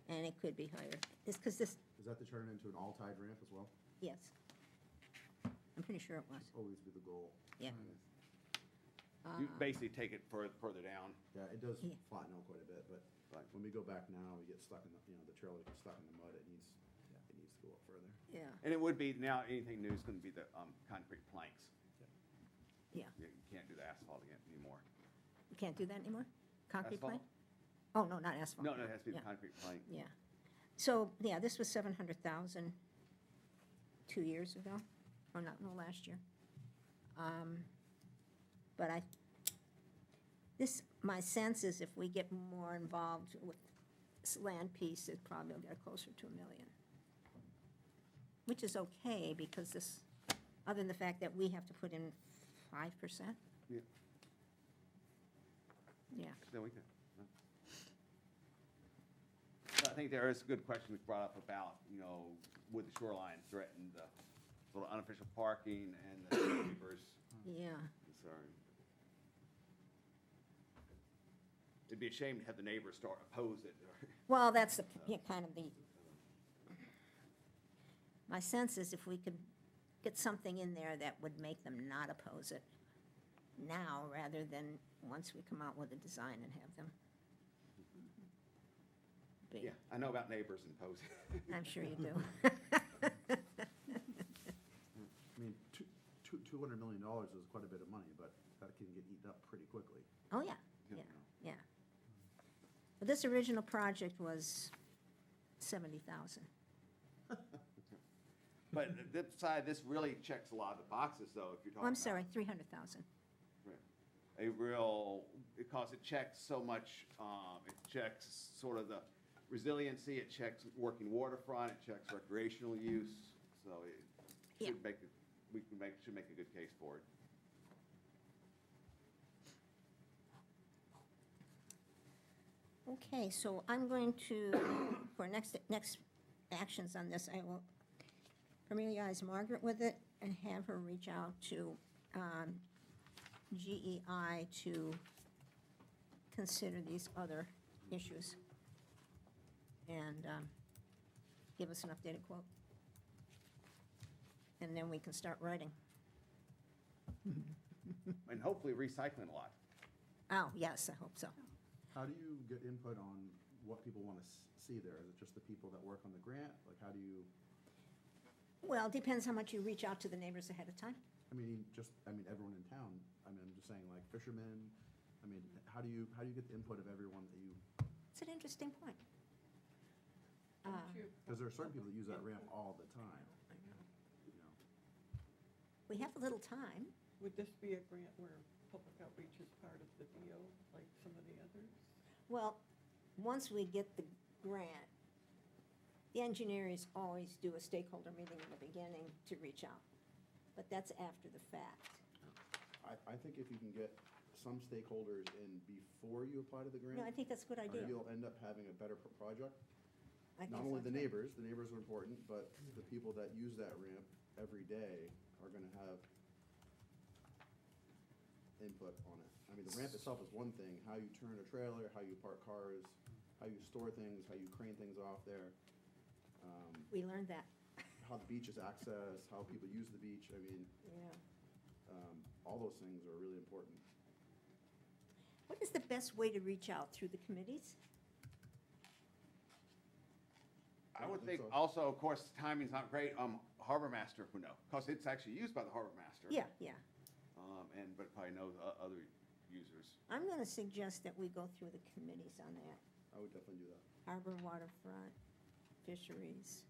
A: And it could be higher, it's because this,
F: Is that to turn it into an all-tide ramp as well?
A: yes. I'm pretty sure it was,
F: Always be the goal.
A: yeah.
E: You
A: Uh,
E: basically take it further down.
F: Yeah, it does
A: Yeah.
F: flatten out quite a bit, but
E: Right.
F: when we go back now, we get stuck in the, the trail gets stuck in the mud, it needs to go up further.
A: Yeah,
E: And it would be, now, anything new is gonna be the concrete planks.
A: yeah.
E: You can't do the asphalt again anymore.
A: You can't do that anymore? Concrete
E: Asphalt?
A: plank? Oh, no, not asphalt.
E: No, it has to be the
A: Yeah.
E: concrete plank.
A: Yeah. So, yeah, this was 700,000 2 years ago, or not, no, last year. But my sense is if we get more involved with this land piece, it probably will get closer to $1 million. Which is okay, because this, other than the fact that we have to put in 5%.
E: Yeah.
A: Yeah,
E: No, we can. No. So I think there is a good question we brought up about, would the shoreline threaten the little unofficial parking and the neighbors'
A: yeah.
E: concern? It'd be a shame to have the neighbors oppose it.
A: Well, that's the, yeah, kind of the, my sense is if we could get something in there that would make them not oppose it now, rather than once we come out with a design and have them be.
E: Yeah, I know about neighbors and opposing.
A: I'm sure you do.
F: I mean, $200 million is quite a bit of money, but that can get eaten up pretty quickly.
A: Oh, yeah,
E: Yeah.
A: yeah, yeah. But this original project was 70,000.
E: But this side, this really checks a lot of the boxes, though, if you're
A: Oh,
E: talking
A: I'm
E: about
A: sorry, 300,000.
E: a real, because it checks so much, it checks sort of the resiliency, it checks working waterfront, it checks recreational use, so it
A: Yeah.
E: should make, should make a good case for it.
A: Okay, so I'm going to, for next actions on this, I will familiarize Margaret with it and have her reach out to GEI to consider these other issues and give us an updated quote. And then we can start writing.
E: And hopefully recycling a lot.
A: Oh, yes, I hope so.
F: How do you get input on what people want to see there? Is it just the people that work on the grant? Like, how do you,
A: Well, it depends how much you reach out to the neighbors ahead of time.
F: everyone in town? I'm just saying, like, fishermen, how do you get the input of everyone that you,
A: It's an interesting point.
H: Don't you-
F: because there are certain people that use that ramp all the time, you know?
A: We have a little time.
D: Would this be a grant where public outreach is part of the deal, like some of the others?
A: Well, once we get the grant, the engineers always do a stakeholder meeting in the beginning to reach out. But that's after the fact.
F: I think if you can get some stakeholders in before you apply to the grant.
A: No, I think that's a good idea.
F: You'll end up having a better project.
A: I think
F: Not
A: so,
F: only the
A: too.
F: neighbors are important, but the people that use that ramp every day are gonna have input on it. The ramp itself is one thing, how you turn a trailer, how you park cars, how you store things, how you crane things off there,
A: We learned that,
F: how the beach is accessed, how people use the beach,
A: yeah.
F: all those things are really important.
A: What is the best way to reach out? Through the committees?
E: I would
F: I
E: think
F: think so.
E: also, of course, timing's not great, harbor master would know, because it's actually used by the harbor master.
A: Yeah, yeah.
E: But probably knows other users.
A: I'm gonna suggest that we go through the committees on that.
F: I would definitely do that.
A: Harbor, waterfront, fisheries,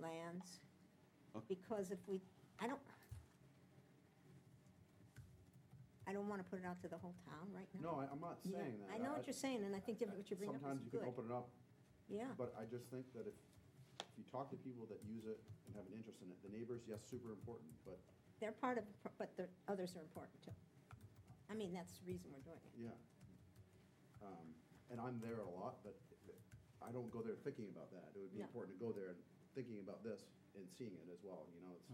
A: lands.
E: Okay.
A: Because if we, I don't wanna put it out to the whole town right now.
F: No, I'm not
A: Yeah,
F: saying that.
A: I know what you're saying, and I think that what you bring up
F: Sometimes
A: is
F: you can
A: good.
F: open it up,
A: Yeah,
F: but I just think that if you talk to people that use it and have an interest in it, the neighbors, yes, super important, but
A: they're part of, but the others are important too. That's the reason we're doing it.
F: yeah. And I'm there a lot, but I don't go there thinking about that. It would be
A: No.
F: important to go there and thinking about this and seeing it as well, it's,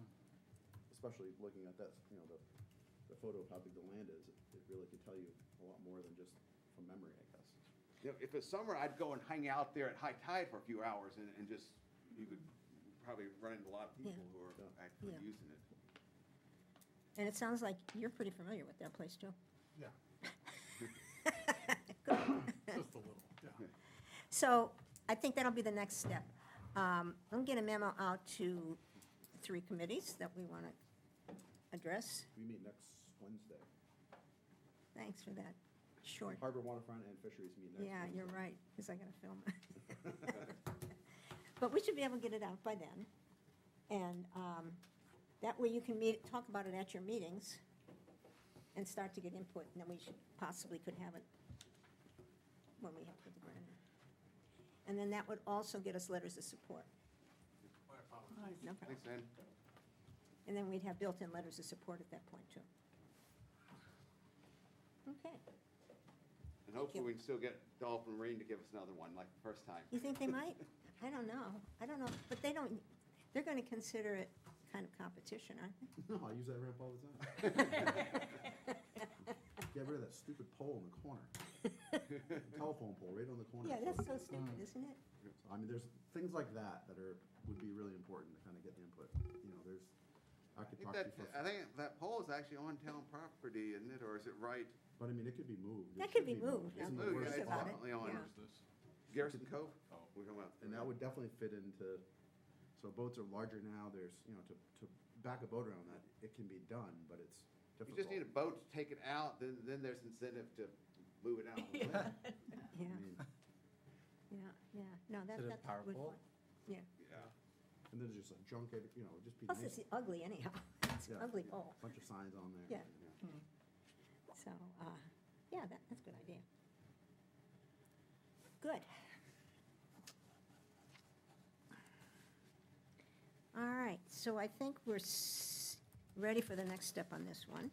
F: especially looking at that, the photo of how big the land is, it really could tell you a lot more than just from memory, I guess.
E: If it's summer, I'd go and hang out there at high tide for a few hours and just, you could probably run into a lot of people
A: Yeah.
E: who are
F: Yeah.
E: actually
A: Yeah.
E: using it.
A: And it sounds like you're pretty familiar with that place too.
I: Yeah, just a little, yeah.
A: So I think that'll be the next step. I'll get a memo out to 3 committees that we want to address.
F: We meet next Wednesday.
A: Thanks for that short.
F: Harbor, waterfront, and fisheries meet next
A: Yeah,
F: Wednesday.
A: you're right, because I got to film it. But we should be able to get it out by then. And that way you can talk about it at your meetings and start to get input, and then we could have it when we have to put the grant in. And then that would also get us letters of support. No problem.
E: Thanks, Ann.
A: And then we'd have built-in letters of support at that point, too. Okay.
E: And hopefully we can still get Dolphin Marine to give us another one, like the first time.
A: You think they might? I don't know, but they're going to consider it kind of competition, aren't they?
F: No, I use that ramp all the time. Get rid of that stupid pole in the corner. Telephone pole right on the corner.
A: Yeah, that's so stupid, isn't it?
F: So, there's things like that would be really important to kind of get the input. I could talk to you for,
E: I think that pole is actually on town property, isn't it, or is it right?
F: but it could be moved. It
A: That
F: should
A: could be moved.
F: It's in the
E: Moved,
F: worst
E: yeah,
A: Think
E: it's
A: about
F: spot.
A: it.
E: definitely on
A: Yeah.
C: Where's this?
E: Garrison Cove?
C: Oh.
E: We're talking about.
F: And that would definitely fit into, so boats are larger now, there's, to back a boat around that, it can be done, but it's
E: You
F: difficult.
E: just need a boat to take it out, then there's incentive to move it out.
A: Yeah,
F: I mean,
A: yeah. No,
G: Is it a
A: that's a
G: power
A: good
G: pole?
A: point. Yeah.
E: Yeah.
F: And then there's just like junk, you know, just be
A: Plus,
F: nice.
A: it's ugly anyhow. It's an
F: Yeah,
A: ugly
F: yeah,
A: pole.
F: Bunch of signs on there.
A: Yeah. So, yeah, that's a good idea. Good. All right, so I think we're ready for the next step on this one.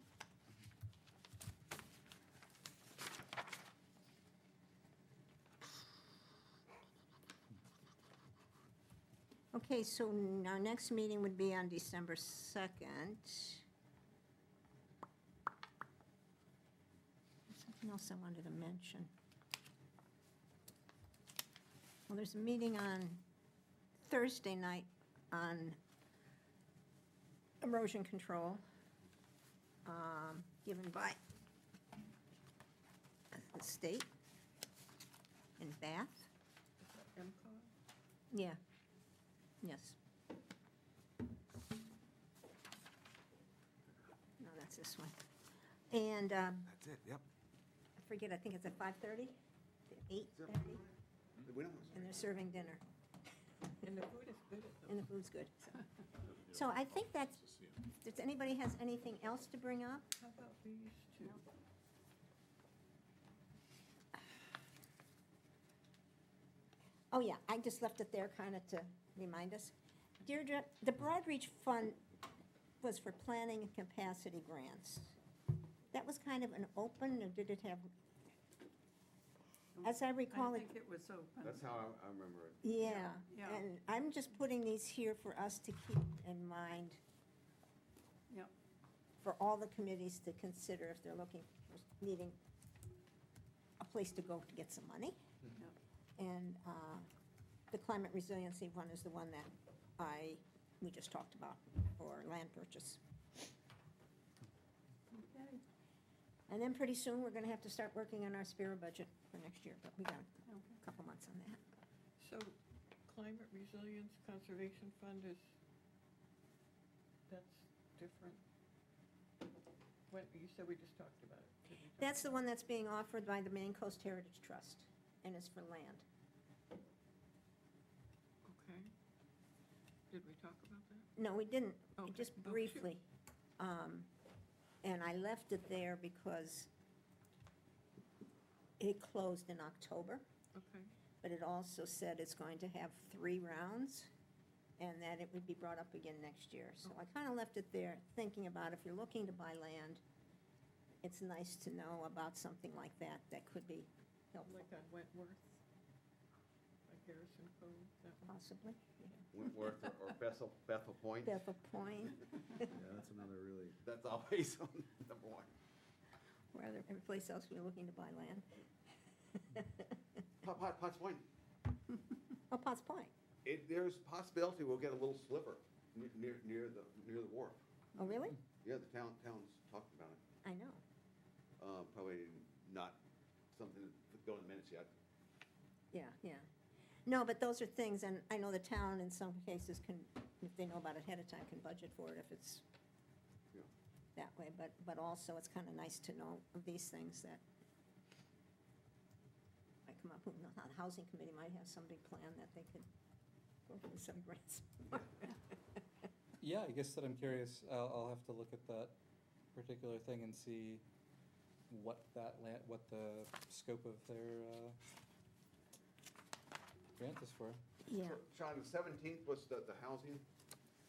A: Okay, so our next meeting would be on December 2nd. Something else I wanted to mention. Well, there's a meeting on Thursday night on erosion control, given by the state in Bath.
D: MCOG?
A: Yeah, yes. No, that's this one. And
E: That's it, yep.
A: I forget, I think it's at 5:30, 8:30,
E: We don't.
A: and they're serving dinner,
D: And the food is good at those.
A: and the food's good. So I think that's, does anybody has anything else to bring up?
D: How about these two?
A: Oh, yeah, I just left it there kind of to remind us. Deirdre, the Broadreach Fund was for planning and capacity grants. That was kind of an open, or did it have, as I recall
H: I
A: it,
H: think it was open.
E: That's how I remember it.
A: yeah.
H: Yeah.
A: And I'm just putting these here for us to keep in mind
H: Yep.
A: for all the committees to consider if they're looking, for needing a place to go to get some money.
H: Yep.
A: And the climate resiliency one is the one that we just talked about for land purchase.
H: Okay.
A: And then pretty soon, we're gonna have to start working on our Spira budget for next year, but we got
H: Okay.
A: a couple months on that.
D: So Climate Resilience Conservation Fund is, that's different? What, you said we just talked about it. Did we talk
A: That's the
D: about
A: one that's being offered by the Maine Coast Heritage Trust, and it's for land.
D: it? Okay. Did we talk about that?
A: No, we didn't,
D: Okay.
A: just
D: Oh, shoot.
A: briefly. And I left it there because it closed in October,
D: Okay.
A: but it also said it's going to have 3 rounds, and that it would be brought up again next year. So I kind of left it there, thinking about if you're looking to buy land, it's nice to know about something like that, that could be helpful,
D: Like on Wentworth? Like Harrison Cove, that one?
A: possibly. Yeah.
E: Wentworth or Bethel Point.
A: Bethel Point,
F: Yeah, that's another really,
E: That's always on number one.
A: where every place else we're looking to buy land.
E: Potts Point.
A: Oh, Potts Point.
E: There's possibility we'll get a little sliver near the wharf.
A: Oh, really?
E: Yeah, the town's talking about it.
A: I know.
E: Probably not something to go in minutes yet.
A: Yeah, yeah. No, but those are things, and I know the town in some cases can, if they know about it ahead of time, can budget for it if it's
E: Yeah.
A: that way, but also it's kind of nice to know of these things that might come up. Who knows, the housing committee might have some big plan that they could go for some grants.
G: Yeah, I guess that I'm curious, I'll have to look at that particular thing and see what what the scope of their grant is for.
A: Yeah,
E: So, Sean, the 17th was the housing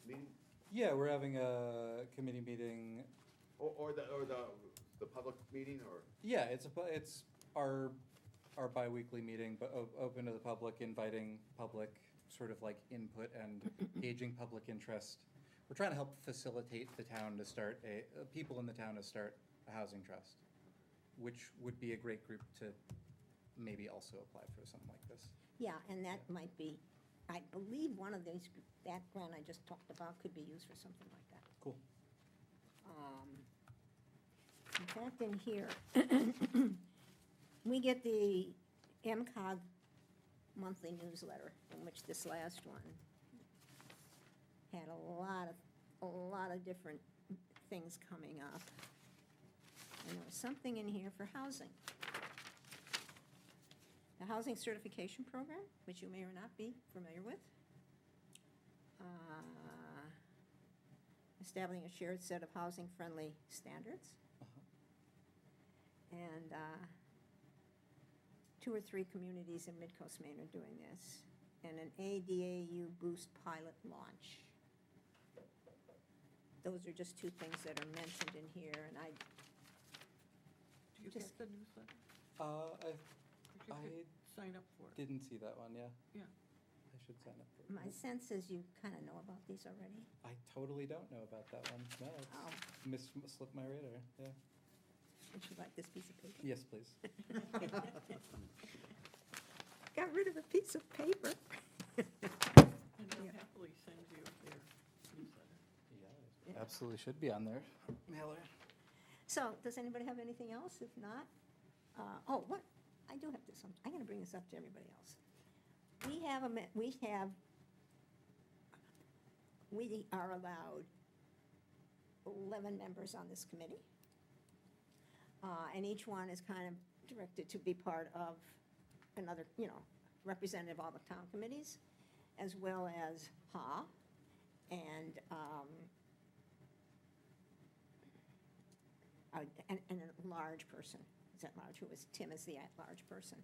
E: meeting,
G: Yeah, we're having a committee meeting.
E: or the public meeting, or?
G: Yeah, it's our bi-weekly meeting, but open to the public, inviting public sort of like input and gauging public interest. We're trying to help facilitate the town to start people in the town to start a housing trust, which would be a great group to maybe also apply for something like this.
A: yeah, and that might be, I believe one of these, that grant I just talked about could be used for something like that.
G: Cool.
A: In fact, in here, we get the MCOG monthly newsletter, in which this last one had a lot of different things coming up. And there was something in here for housing. The Housing Certification Program, which you may or not be familiar with. establishing a shared set of housing-friendly standards. And 2 or 3 communities in Midcoast Maine are doing this. And an ADAU Boost pilot launch. Those are just 2 things that are mentioned in here, and I,
D: Do you
A: Just-
D: get the newsletter?
G: I
D: You could sign up for it.
G: didn't see that one, yeah.
D: Yeah.
G: I should sign up for it.
A: my sense is you kind of know about these already.
G: I totally don't know about that one. No,
A: Oh,
G: it's slipped my radar, yeah.
A: would you like this piece of paper?
G: Yes, please.
A: Got rid of a piece of paper.
D: And they'll happily send you their newsletter.
G: Yeah, absolutely should be on there. Mailer.
A: So, does anybody have anything else? If not, oh, what, I do have this, I'm gonna bring this up to everybody else. We are allowed 11 members on this committee. And each one is kind of directed to be part of another, representative of all the town committees, as well as HA, and a large person, is at large, Tim is the at-large person.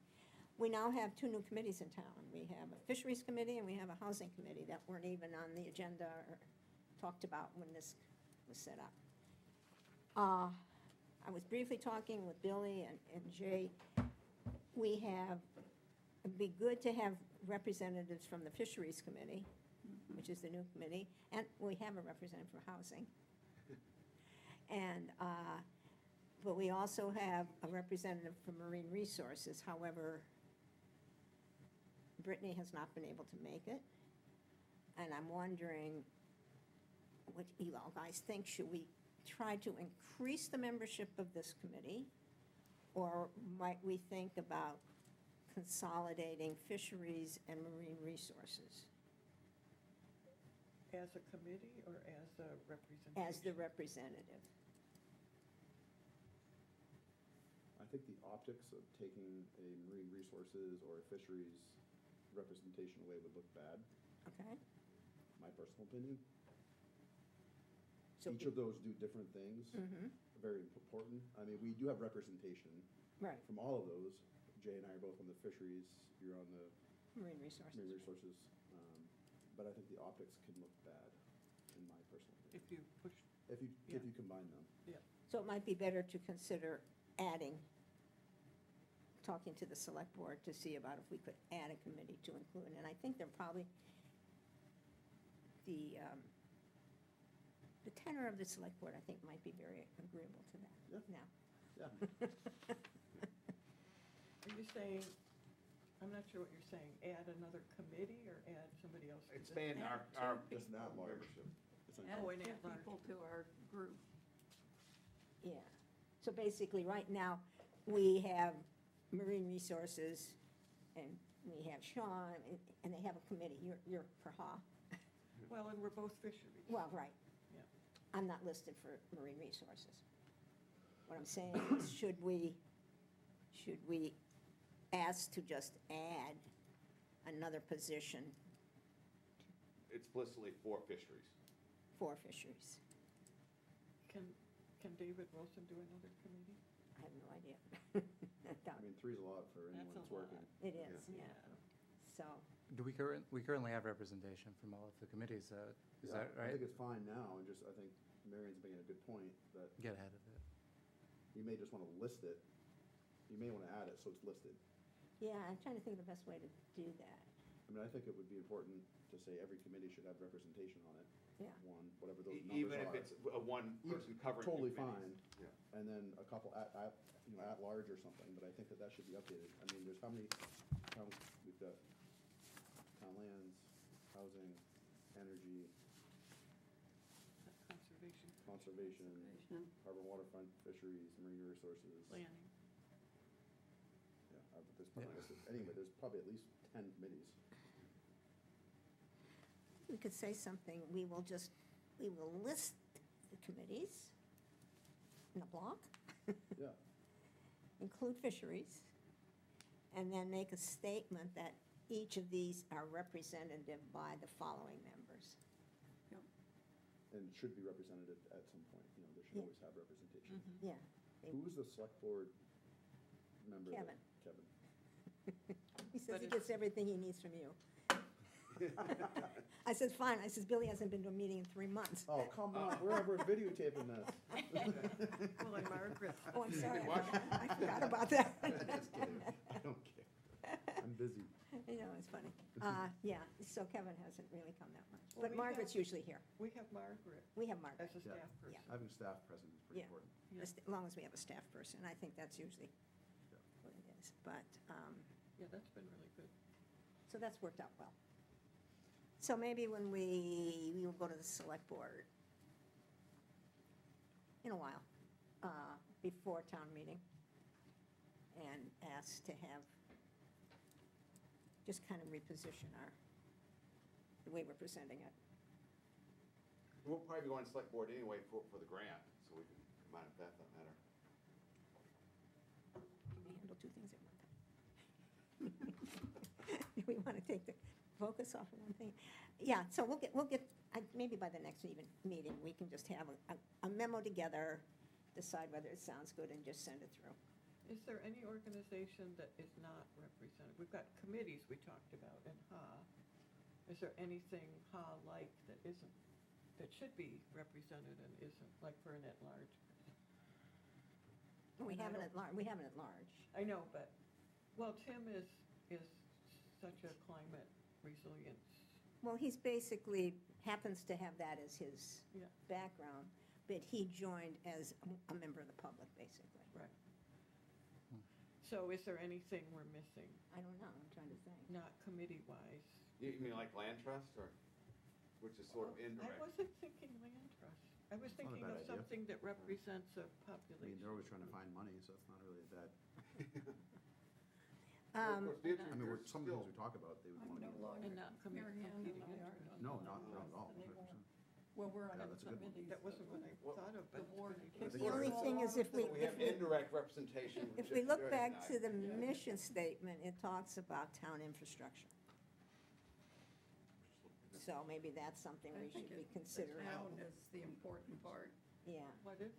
A: We now have 2 new committees in town. We have a fisheries committee and we have a housing committee that weren't even on the agenda or talked about when this was set up. I was briefly talking with Billy and Jay. It'd be good to have representatives from the fisheries committee, which is the new committee, and we have a representative for housing. And, but we also have a representative for marine resources. However, Brittany has not been able to make it. And I'm wondering what you all guys think. Should we try to increase the membership of this committee? Or might we think about consolidating fisheries and marine resources
D: As a committee or as a representation?
A: as the representative?
F: I think the optics of taking a marine resources or a fisheries representation away would look bad,
A: Okay?
F: my personal opinion.
A: So
F: Each of those do different things,
A: Mm-hmm,
F: very important. I mean, we do have representation
A: right,
F: from all of those. Jay and I are both on the fisheries, you're on the
A: marine resources.
F: marine resources. But I think the optics can look bad, in my personal
D: If
F: opinion,
D: you push,
F: if you combine them.
A: So it might be better to consider talking to the select board to see about if we could add a committee to include. And I think they're probably, the tenor of the select board, I think, might be very agreeable to that
F: Yeah.
A: now.
F: Yeah.
D: are you saying, I'm not sure what you're saying, add another committee or add somebody else? to this?
E: Expand
H: Add
E: our
H: two
F: Just not large.
E: membership.
H: Add
D: Oh, and
H: 2
D: at large.
H: people to our group.
A: Yeah. So basically, right now, we have marine resources, and we have Sean, and they have a committee. You're for HA.
D: Well, and we're both fisheries.
A: Well, right.
D: Yeah.
A: I'm not listed for marine resources. What I'm saying is, should we ask to just add another position
E: Explicitly for fisheries.
A: for fisheries?
D: Can David Wilson do another committee?
A: I have no idea.
F: I mean, 3's a lot for anyone
D: That's a
F: that's working.
D: lot.
A: It is, yeah. So,
G: Do we currently have representation from all of the committees, is
F: Yeah,
G: that
F: I
G: right?
F: think it's fine now, and just, I think Marion's making a good point, that
G: Get ahead of it.
F: you may just want to list it. You may want to add it so it's listed.
A: yeah, I'm trying to think of the best way to do that.
F: I mean, I think it would be important to say every committee should have representation on it.
A: Yeah.
F: One, whatever those numbers are.
E: Even if it's a one person covering. two
F: Totally
E: committees.
F: fine. And then a couple at large or something, but I think that should be updated. I mean, there's how many towns, we've got town lands, housing, energy,
D: Conservation,
F: conservation, harbor waterfront, fisheries, marine resources.
D: planning.
F: Yeah, but there's probably, anyway, there's probably at least 10 committees.
A: We could say something, we will list the committees in a block,
F: Yeah,
A: include fisheries, and then make a statement that each of these are representative by the following members.
F: and it should be represented at some point, you know, they should
A: Yeah.
F: always have representation.
A: Yeah.
F: Who was the select board member?
A: Kevin.
F: Kevin.
A: He says
D: But
A: he
D: it's-
A: gets everything he needs from you. I said, fine. I says, Billy hasn't been to a meeting in 3 months.
F: Oh, come on, we're videotaping this.
D: Well, and Margaret,
A: Oh, I'm sorry. I forgot about that.
F: Just kidding, I don't care, I'm busy.
A: You know, it's funny. Yeah, so Kevin hasn't really come that much.
D: Well,
A: But
D: we
A: Margaret's
D: have-
A: usually here.
D: we have Margaret
A: We have Margaret,
D: as a
F: Yeah.
D: staff person.
F: Having staff present is pretty
A: Yeah.
F: important.
D: Yeah.
A: as long as we have a staff person. I think that's usually what it is. But,
D: Yeah, that's been really good.
A: so that's worked out well. So maybe when we will go to the select board in a while, before town meeting, and ask to have, just kind of reposition the way we're presenting it.
E: We'll probably be going to select board anyway for the grant, so we can combine it, that doesn't matter.
A: Can we handle two things at one time? Do we want to take the focus off of one thing? Yeah, so we'll get, maybe by the next meeting, we can just have a memo together, decide whether it sounds good, and just send it through.
D: Is there any organization that is not represented? We've got committees we talked about in HA. Is there anything HA-like that isn't, that should be represented and isn't, like for an at-large?
A: We
D: And I
A: haven't
D: don't-
A: at large, we haven't at large.
D: I know, but, well, Tim is such a climate resilience.
A: Well, he's basically, happens to have that as his
D: Yeah.
A: background, but he joined as a member of the public, basically.
D: Right. So is there anything we're missing,
A: I don't know, I'm trying to think.
D: not committee-wise?
E: You mean like land trust, or, which is sort of
D: I
E: indirect?
D: wasn't thinking land trust. I was
F: not a
D: thinking
F: bad
D: of
F: idea.
D: something that represents a
F: I mean,
D: population.
F: they're always trying to find money, so it's not really a bad,
E: Well, of course, future,
F: I mean,
E: there's
F: some of the
E: still-
F: things we talk about, they would
H: I'm
F: want
H: no
F: to be.
H: longer,
D: And not
H: Mary Ann
D: competing
H: and I are
D: against
H: not.
F: No, not at all,
H: anymore.
F: 100%.
H: Well, we're on
F: Yeah,
H: the
F: that's a good one.
H: committees.
D: That wasn't what I
E: Well,
D: thought of, but
H: The board.
D: it's
F: The
A: The only thing is if we,
E: So we have indirect representation. which
A: if we
E: is
A: look
E: very
A: back
E: nice.
A: to the mission statement, it talks about town infrastructure. So maybe that's something
H: I
A: we
H: think
A: should be
H: the
A: considering.
H: town is the important part,
A: Yeah,
D: What is?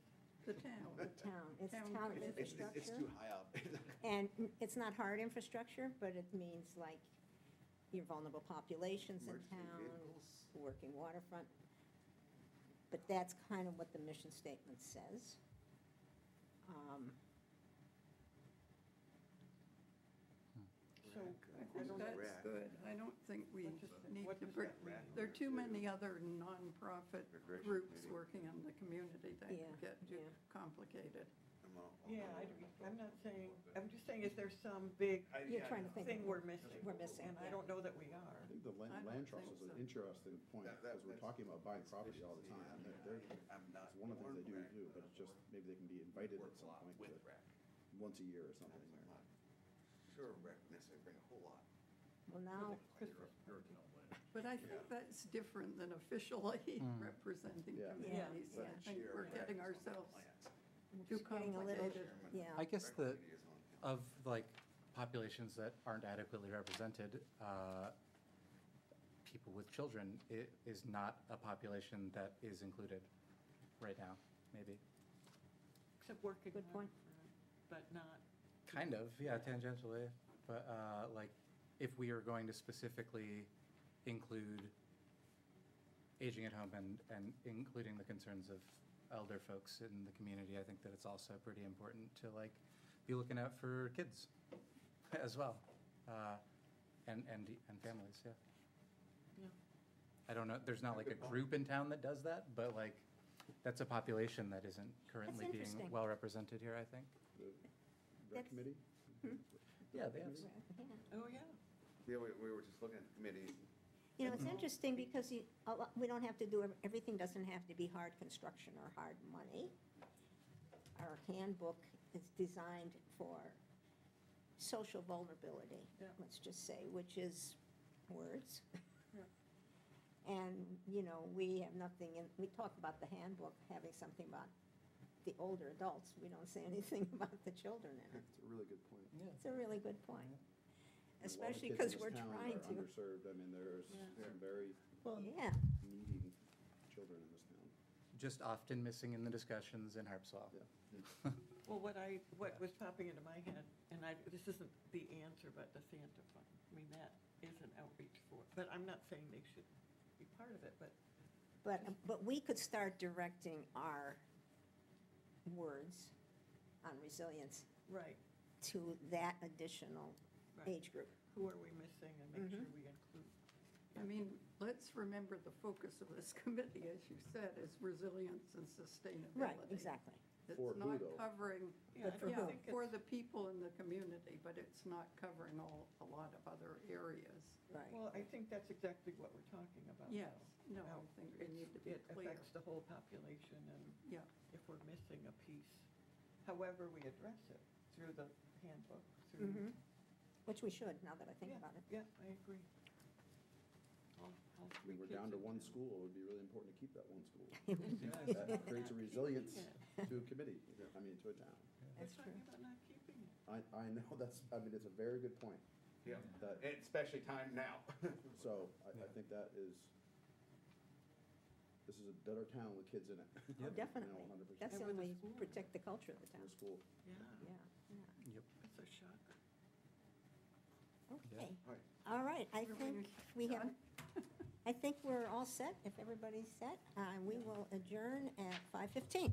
H: the town.
A: the town, it's
H: Town
A: town
H: It's-
E: It's
A: infrastructure.
E: too high up.
A: And it's not hard infrastructure, but it means like your vulnerable populations in
E: Emergency
A: town,
E: vehicles.
A: working waterfront. But that's kind of what the mission statement says.
D: So,
H: I
D: I
H: think
D: don't
H: that's
E: Rec.
H: good. I don't think we
D: What does-
H: need
D: what
H: to,
D: does
H: bring-
D: that mean?
H: there are too many other nonprofit
E: Recreation
H: groups
E: committee.
H: working in the community that
A: Yeah,
H: could get too
A: yeah.
H: complicated.
D: Yeah, I'm not saying, I'm just saying, is there some big
A: You're trying to think.
D: thing we're missing?
A: We're missing,
D: And I
A: yeah.
D: don't know that we are.
F: I think the
H: I
F: land,
H: don't
F: land trust
H: think
F: is an
H: so.
F: interesting point, because we're talking about buying property all the time, and it's one of the things they do, but it's just, maybe they can be invited at some point to, once a year or something.
E: I'm not sure rec necessarily bring a whole lot.
A: Well, now,
H: But I think that's different than officially representing
F: Yeah.
H: communities.
A: Yeah.
H: I think we're getting ourselves too
A: it's getting a little,
H: complicated.
A: yeah.
G: I guess the, of like populations that aren't adequately represented, people with children is not a population that is included right now, maybe.
D: Except working
A: Good point.
D: But not,
G: Kind of, yeah, tangentially, but like, if we are going to specifically include aging at home and including the concerns of elder folks in the community, I think that it's also pretty important to like be looking out for kids as well, and families, yeah.
D: yeah.
G: I don't know, there's not like a group in town that does that, but like, that's a population that isn't currently being
A: interesting.
G: well represented here, I think.
F: The
A: That's-
F: rec committee?
G: Yeah, they have.
D: Oh, yeah.
E: Yeah, we were just looking at the committees.
A: You know, it's interesting because we don't have to do, everything doesn't have to be hard construction or hard money. Our handbook is designed for social vulnerability,
D: Yeah.
A: let's just say, which is words.
D: Yeah.
A: And, you know, we have nothing, in we talk about the handbook having something about the older adults. We don't say anything about the children in it.
F: It's a really good point.
A: It's a really good point.
F: A lot of
A: Especially
F: kids in
A: because
F: this
A: we're
F: town
A: trying
F: are
A: to.
F: Underserved, I mean, there's
D: Yeah.
F: some very
H: Well,
A: Yeah,
F: needy children in this town.
G: just often missing in the discussions in Harpswell.
F: Yeah.
D: Well, what was popping into my head, and this isn't the answer, but the Santa Fund, I mean, that is an outreach for, but I'm not saying they should be part of it, but
A: But we could start directing our words on resilience
D: right,
A: to that additional
D: right.
A: age group.
D: Who are we missing and make sure we include.
H: I mean, let's remember the focus of this committee, as you said, is resilience and sustainability.
A: Right, exactly.
H: It's
F: For who,
H: not
F: though?
H: covering,
D: Yeah, I don't
H: yeah,
D: think
H: for
D: it's-
H: the people in the community, but it's not covering a lot of other areas.
A: Right.
D: Well, I think that's exactly what we're talking about.
H: Yes,
D: though.
H: no, I think we need to be
D: It
H: clear.
D: affects the whole population, and
H: Yeah,
D: if we're missing a piece, however we address it, through the handbook, through.
A: Mhm. Which we should, now that I think
D: Yeah,
A: about it.
D: Yeah, I agree. All
F: If
D: three
F: we're
D: kids
F: down to
D: in
F: one
D: town.
F: school, it would be really important to keep that one school. That creates a resilience to a committee, I mean, to a town.
D: We're
A: That's
D: talking
A: true.
D: about not keeping it.
F: I know, I mean, it's a very good point.
E: Yeah,
F: That,
E: and especially time now.
F: so, I think that is, this is a better town with kids in it.
A: Oh, definitely.
F: You know, 100%.
A: That's the
D: And with
A: only way
D: the school.
A: to protect the culture of the
F: In
A: town.
F: the school.
D: Yeah,
A: Yeah, yeah.
G: Yep.
D: it's a shocker.
A: Okay.
E: All right.
A: All right, I
H: Are
A: think we have, I think we're all set, if everybody's set. We will adjourn at 5:15.